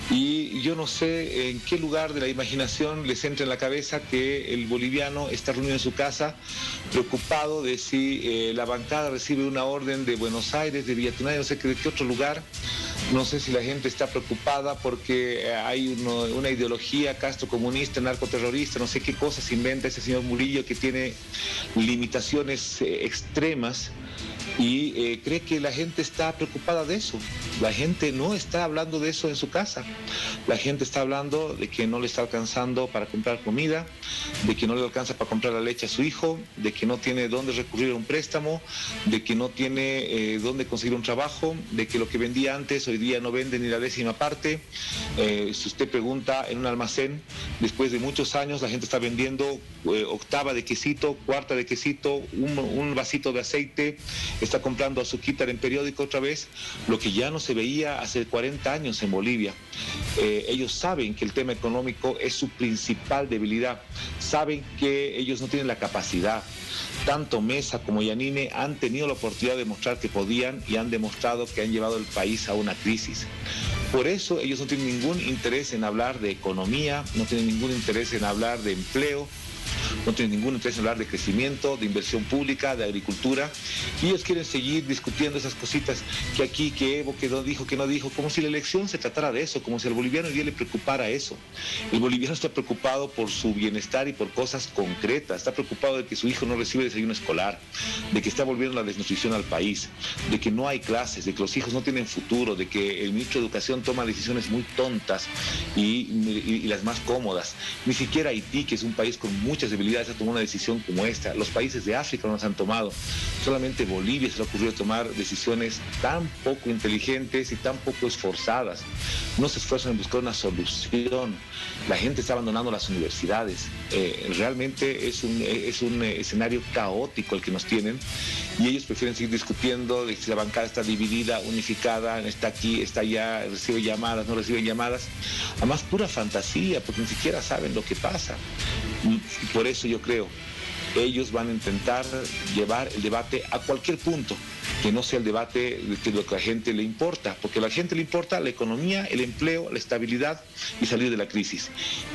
y yo no sé en qué lugar de la imaginación les entra en la cabeza que el boliviano está reunido en su casa preocupado de si la bancada recibe una orden de Buenos Aires, de Villatunay, no sé de qué otro lugar. No sé si la gente está preocupada porque hay una ideología castrocomunista, narcoterrorista, no sé qué cosas inventa ese señor Murillo, que tiene limitaciones extremas, y cree que la gente está preocupada de eso. La gente no está hablando de eso en su casa. La gente está hablando de que no le está alcanzando para comprar comida, de que no le alcanza para comprar la leche a su hijo, de que no tiene dónde recurrir a un préstamo, de que no tiene dónde conseguir un trabajo, de que lo que vendía antes hoy día no vende ni la décima parte. Si usted pregunta en un almacén, después de muchos años la gente está vendiendo octava de quesito, cuarta de quesito, un vasito de aceite, está comprando azuquitar en periódico otra vez, lo que ya no se veía hace 40 años en Bolivia. Ellos saben que el tema económico es su principal debilidad, saben que ellos no tienen la capacidad. Tanto Mesa como Yanine han tenido la oportunidad de demostrar que podían, y han demostrado que han llevado el país a una crisis. Por eso ellos no tienen ningún interés en hablar de economía, no tienen ningún interés en hablar de empleo, no tienen ningún interés en hablar de crecimiento, de inversión pública, de agricultura, y ellos quieren seguir discutiendo esas cositas, que aquí, que Evo, que no dijo, como si la elección se tratara de eso, como si al boliviano hoy día le preocupara eso. El boliviano está preocupado por su bienestar y por cosas concretas, está preocupado de que su hijo no recibe desayuno escolar, de que está volviendo la desnutrición al país, de que no hay clases, de que los hijos no tienen futuro, de que el ministro de Educación toma decisiones muy tontas y las más cómodas. Ni siquiera Haití, que es un país con muchas debilidades, ha tomado una decisión como esta. Los países de África no las han tomado. Solamente Bolivia se le ha ocurrido tomar decisiones tan poco inteligentes y tan poco esforzadas. No se esfuerzan en buscar una solución. La gente está abandonando las universidades. Realmente es un escenario caótico el que nos tienen, y ellos prefieren seguir discutiendo de si la bancada está dividida, unificada, está aquí, está allá, recibe llamadas, no recibe llamadas. Además, pura fantasía, porque ni siquiera saben lo que pasa. Y por eso yo creo, ellos van a intentar llevar el debate a cualquier punto, que no sea el debate de lo que a la gente le importa, porque a la gente le importa la economía, el empleo, la estabilidad y salir de la crisis.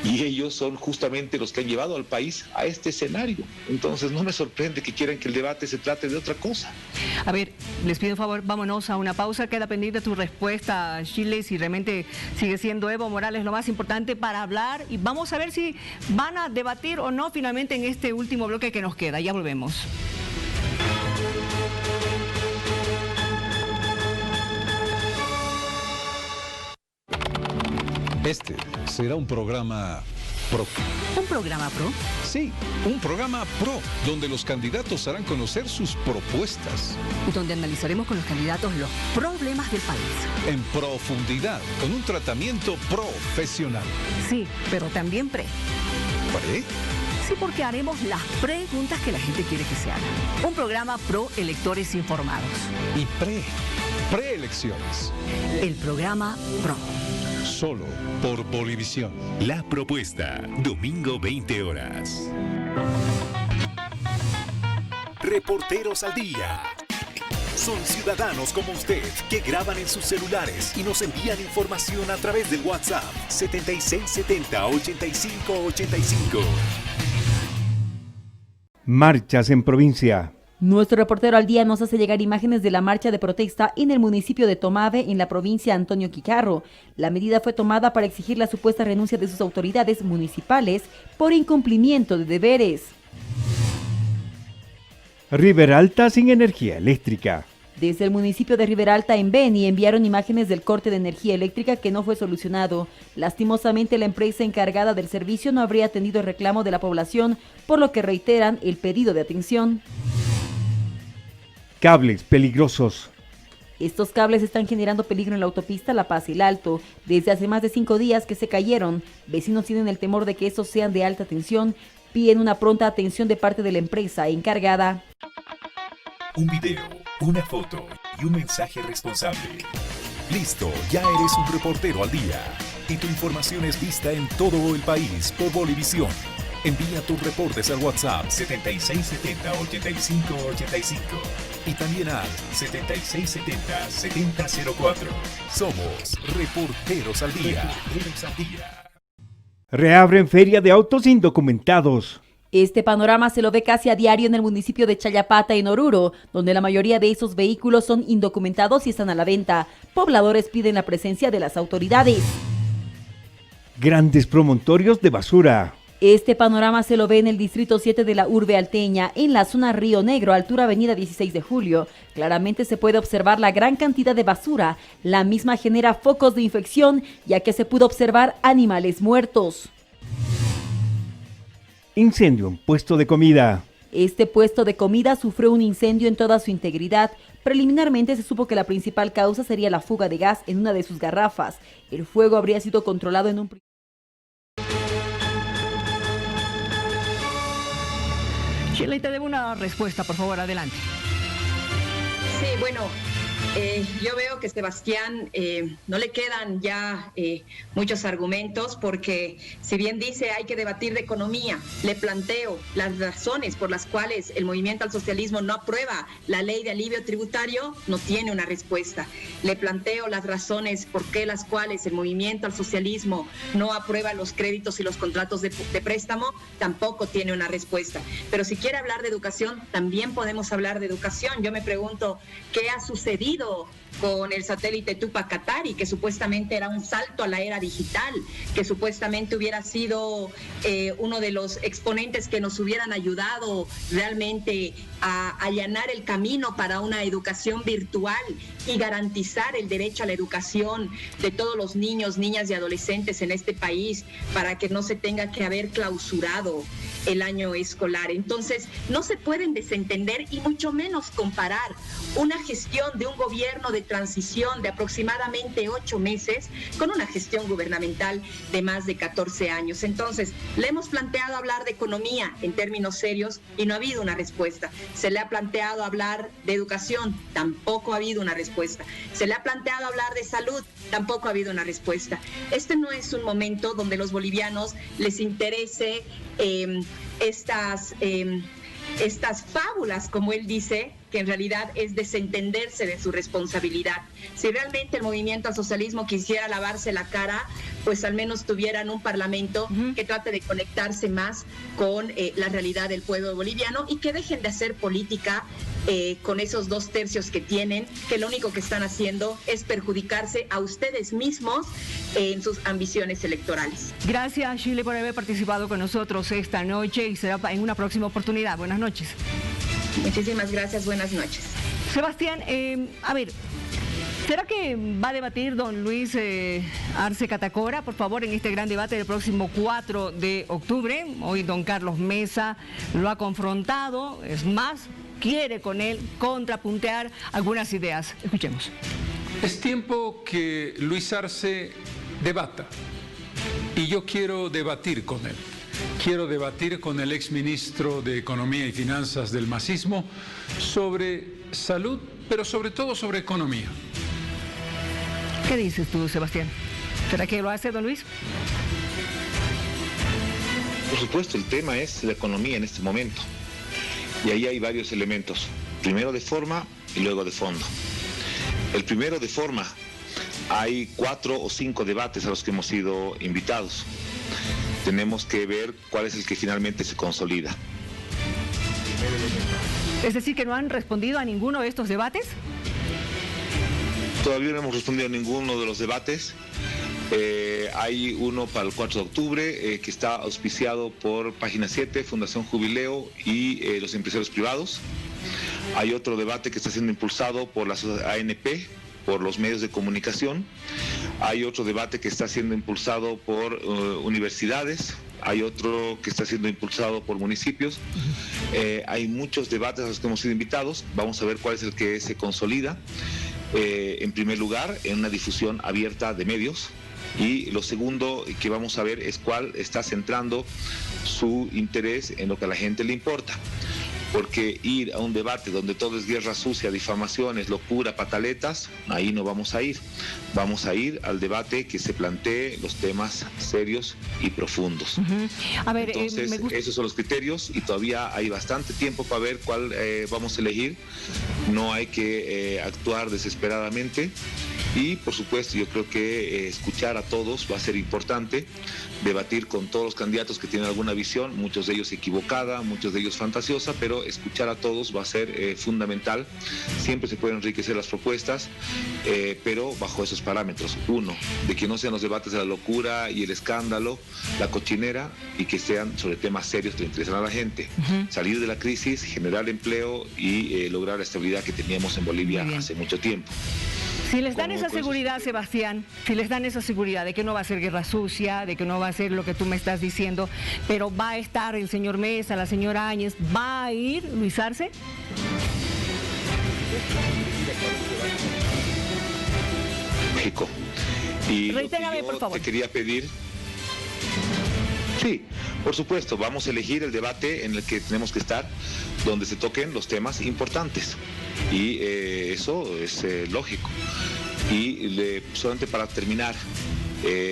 Y ellos son justamente los que han llevado al país a este escenario. Entonces no me sorprende que quieran que el debate se trate de otra cosa. A ver, les pido un favor, vámonos a una pausa. Queda pendiente tu respuesta, Chile, si realmente sigue siendo Evo Morales lo más importante para hablar. Y vamos a ver si van a debatir o no finalmente en este último bloque que nos queda. Ya volvemos. Este será un programa pro. ¿Un programa pro? Sí, un programa pro, donde los candidatos harán conocer sus propuestas. Donde analizaremos con los candidatos los problemas del país. En profundidad, con un tratamiento profesional. Sí, pero también pre. ¿Pre? Sí, porque haremos las preguntas que la gente quiere que se hagan. Un programa pro electores informados. Y preelecciones. El programa pro. Solo por Bolivisión. La propuesta, domingo 20 horas. Reporteros al día. Son ciudadanos como usted que graban en sus celulares y nos envían información a través del WhatsApp 7670-8585. Marchas en provincia. Nuestro reportero al día nos hace llegar imágenes de la marcha de protesta en el municipio de Tomave, en la provincia de Antonio Quicarro. La medida fue tomada para exigir la supuesta renuncia de sus autoridades municipales por incumplimiento de deberes. Riberalta sin energía eléctrica. Desde el municipio de Riberalta, en Beni, enviaron imágenes del corte de energía eléctrica que no fue solucionado. Lastimosamente, la empresa encargada del servicio no habría atendido el reclamo de la población, por lo que reiteran el pedido de atención. Cables peligrosos. Estos cables están generando peligro en la autopista La Paz y el Alto. Desde hace más de 5 días que se cayeron. Vecinos tienen el temor de que estos sean de alta tensión. Piden una pronta atención de parte de la empresa encargada. Un video, una foto y un mensaje responsable. Listo, ya eres un reportero al día. Y tu información es vista en todo el país por Bolivisión. Envía tus reportes al WhatsApp 7670-8585 y también al 7670-7004. Somos Reporteros al Día. Reabren feria de autos indocumentados. Este panorama se lo ve casi a diario en el municipio de Chayapata, en Oruro, donde la mayoría de esos vehículos son indocumentados y están a la venta. Pobladores piden la presencia de las autoridades. Grandes promontorios de basura. Este panorama se lo ve en el distrito 7 de la urbe alteña, en la zona Río Negro, altura avenida 16 de julio. Claramente se puede observar la gran cantidad de basura. La misma genera focos de infección, ya que se pudo observar animales muertos. Incendio en puesto de comida. Este puesto de comida sufrió un incendio en toda su integridad. Preliminarmente se supo que la principal causa sería la fuga de gas en una de sus garrafas. El fuego habría sido controlado en un... Shirley, te debo una respuesta, por favor, adelante. Sí, bueno, yo veo que Sebastián no le quedan ya muchos argumentos, porque si bien dice hay que debatir de economía, le planteo las razones por las cuales el movimiento al socialismo no aprueba la ley de alivio tributario, no tiene una respuesta. Le planteo las razones por qué las cuales el movimiento al socialismo no aprueba los créditos y los contratos de préstamo, tampoco tiene una respuesta. Pero si quiere hablar de educación, también podemos hablar de educación. Yo me pregunto, ¿qué ha sucedido con el satélite Tupac Katari, que supuestamente era un salto a la era digital, que supuestamente hubiera sido uno de los exponentes que nos hubieran ayudado realmente a allanar el camino para una educación virtual y garantizar el derecho a la educación de todos los niños, niñas y adolescentes en este país, para que no se tenga que haber clausurado el año escolar? Entonces, no se pueden desentender y mucho menos comparar una gestión de un gobierno de transición de aproximadamente 8 meses con una gestión gubernamental de más de 14 años. Entonces, le hemos planteado hablar de economía en términos serios y no ha habido una respuesta. Se le ha planteado hablar de educación, tampoco ha habido una respuesta. Se le ha planteado hablar de salud, tampoco ha habido una respuesta. Este no es un momento donde los bolivianos les interese estas fábulas, como él dice, que en realidad es desentenderse de su responsabilidad. Si realmente el movimiento al socialismo quisiera lavarse la cara, pues al menos tuvieran un parlamento que trate de conectarse más con la realidad del pueblo boliviano y que dejen de hacer política con esos 2 tercios que tienen, que lo único que están haciendo es perjudicarse a ustedes mismos en sus ambiciones electorales. Gracias, Shirley, por haber participado con nosotros esta noche y será en una próxima oportunidad. Buenas noches. Muchísimas gracias, buenas noches. Sebastián, a ver, ¿será que va a debatir don Luis Arce Catacora, por favor, en este gran debate del próximo 4 de octubre? Hoy don Carlos Mesa lo ha confrontado, es más, quiere con él contrapuntear algunas ideas. Escuchemos. Es tiempo que Luis Arce debata y yo quiero debatir con él. Quiero debatir con el exministro de Economía y Finanzas del masismo sobre salud, pero sobre todo sobre economía. ¿Qué dices tú, Sebastián? ¿Será que lo hace don Luis? Por supuesto, el tema es la economía en este momento. Y ahí hay varios elementos. Primero de forma y luego de fondo. El primero de forma, hay 4 o 5 debates a los que hemos sido invitados. Tenemos que ver cuál es el que finalmente se consolida. Es decir, que no han respondido a ninguno de estos debates. Todavía no hemos respondido a ninguno de los debates. Hay uno para el 4 de octubre que está auspiciado por Página 7, Fundación Jubileo y los empresarios privados. Hay otro debate que está siendo impulsado por la ANP, por los medios de comunicación. Hay otro debate que está siendo impulsado por universidades. Hay otro que está siendo impulsado por municipios. Hay muchos debates a los que hemos sido invitados. Vamos a ver cuál es el que se consolida. En primer lugar, en una difusión abierta de medios. Y lo segundo que vamos a ver es cuál está centrando su interés en lo que a la gente le importa. Porque ir a un debate donde todo es guerra sucia, difamaciones, locura, pataletas, ahí no vamos a ir. Vamos a ir al debate que se plantee los temas serios y profundos. A ver, entonces, esos son los criterios y todavía hay bastante tiempo para ver cuál vamos a elegir. No hay que actuar desesperadamente. Y, por supuesto, yo creo que escuchar a todos va a ser importante, debatir con todos los candidatos que tienen alguna visión, muchos de ellos equivocada, muchos de ellos fantasiosa, pero escuchar a todos va a ser fundamental. Siempre se pueden enriquecer las propuestas, pero bajo esos parámetros. Uno, de que no sean los debates de la locura y el escándalo, la cochinera, y que sean sobre temas serios que le interesan a la gente. Salir de la crisis, generar empleo y lograr la estabilidad que teníamos en Bolivia hace mucho tiempo. Si les dan esa seguridad, Sebastián, si les dan esa seguridad de que no va a ser guerra sucia, de que no va a ser lo que tú me estás diciendo, pero va a estar el señor Mesa, la señora Áñez, ¿va a ir Luis Arce? México. Y reitérame, por favor. Te quería pedir. Sí, por supuesto, vamos a elegir el debate en el que tenemos que estar, donde se toquen los temas importantes. Y eso es lógico. Y solamente para terminar,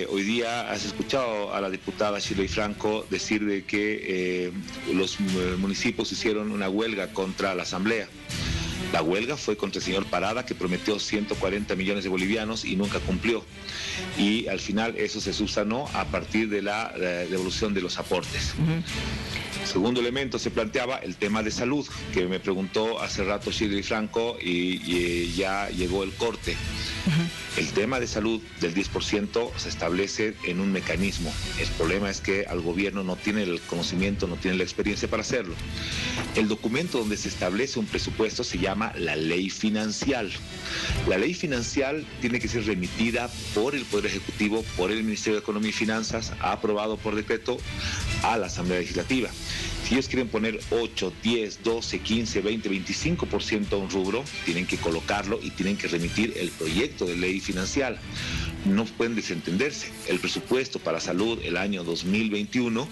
hoy día has escuchado a la diputada Shirley Franco decir de que los municipios hicieron una huelga contra la Asamblea. La huelga fue contra el señor Parada, que prometió 140 millones de bolivianos y nunca cumplió. Y al final eso se subsanó a partir de la devolución de los aportes. Segundo elemento, se planteaba el tema de salud, que me preguntó hace rato Shirley Franco y ya llegó el corte. El tema de salud del 10% se establece en un mecanismo. El problema es que al gobierno no tiene el conocimiento, no tiene la experiencia para hacerlo. El documento donde se establece un presupuesto se llama la ley financial. La ley financial tiene que ser remitida por el Poder Ejecutivo, por el Ministerio de Economía y Finanzas, aprobado por decreto a la Asamblea Legislativa. Si ellos quieren poner 8, 10, 12, 15, 20, 25% a un rubro, tienen que colocarlo y tienen que remitir el proyecto de ley financiera. No pueden desentenderse. El presupuesto para salud el año 2021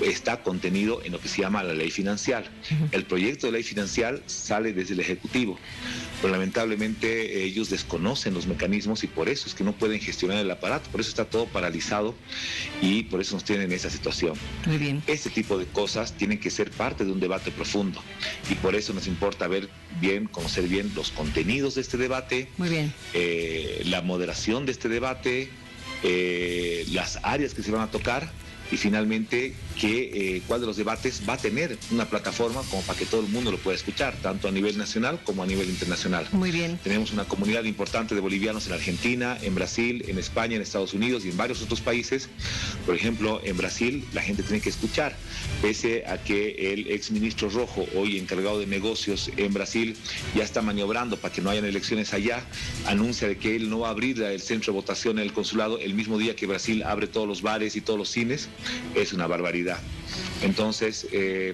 está contenido en lo que se llama la ley financiera. El proyecto de ley financiera sale desde el Ejecutivo, pero lamentablemente ellos desconocen los mecanismos y por eso es que no pueden gestionar el aparato, por eso está todo paralizado y por eso nos tienen en esa situación. Muy bien. Este tipo de cosas tienen que ser parte de un debate profundo y por eso nos importa ver conocer bien los contenidos de este debate, Muy bien. La moderación de este debate, las áreas que se van a tocar y finalmente cuál de los debates va a tener una plataforma como para que todo el mundo lo pueda escuchar, tanto a nivel nacional como a nivel internacional. Muy bien. Tenemos una comunidad importante de bolivianos en Argentina, en Brasil, en España, en Estados Unidos y en varios otros países. Por ejemplo, en Brasil la gente tiene que escuchar, pese a que el exministro Rojo, hoy encargado de negocios en Brasil, ya está maniobrando para que no hayan elecciones allá, anuncia de que él no va a abrir el centro de votación en el consulado el mismo día que Brasil abre todos los bares y todos los cines. Es una barbaridad. Entonces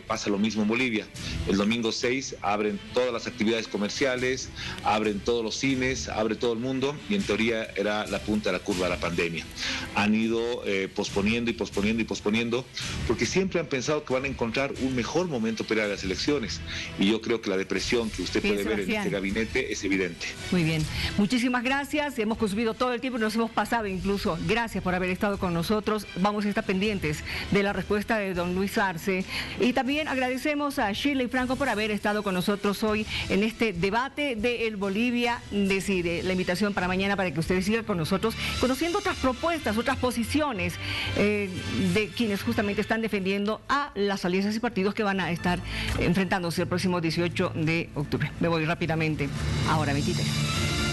pasa lo mismo en Bolivia. El domingo 6 abren todas las actividades comerciales, abren todos los cines, abre todo el mundo y en teoría era la punta de la curva de la pandemia. Han ido posponiendo y posponiendo y posponiendo porque siempre han pensado que van a encontrar un mejor momento para ir a las elecciones y yo creo que la depresión que usted puede ver en este gabinete es evidente. Muy bien. Muchísimas gracias. Hemos consumido todo el tiempo y nos hemos pasado incluso. Gracias por haber estado con nosotros. Vamos a estar pendientes de la respuesta de don Luis Arce. Y también agradecemos a Shirley Franco por haber estado con nosotros hoy en este debate de El Bolivia Decide. La invitación para mañana para que ustedes sigan con nosotros conociendo otras propuestas, otras posiciones de quienes justamente están defendiendo a las alianzas y partidos que van a estar enfrentándose el próximo 18 de octubre. Me voy rápidamente. Ahora 23.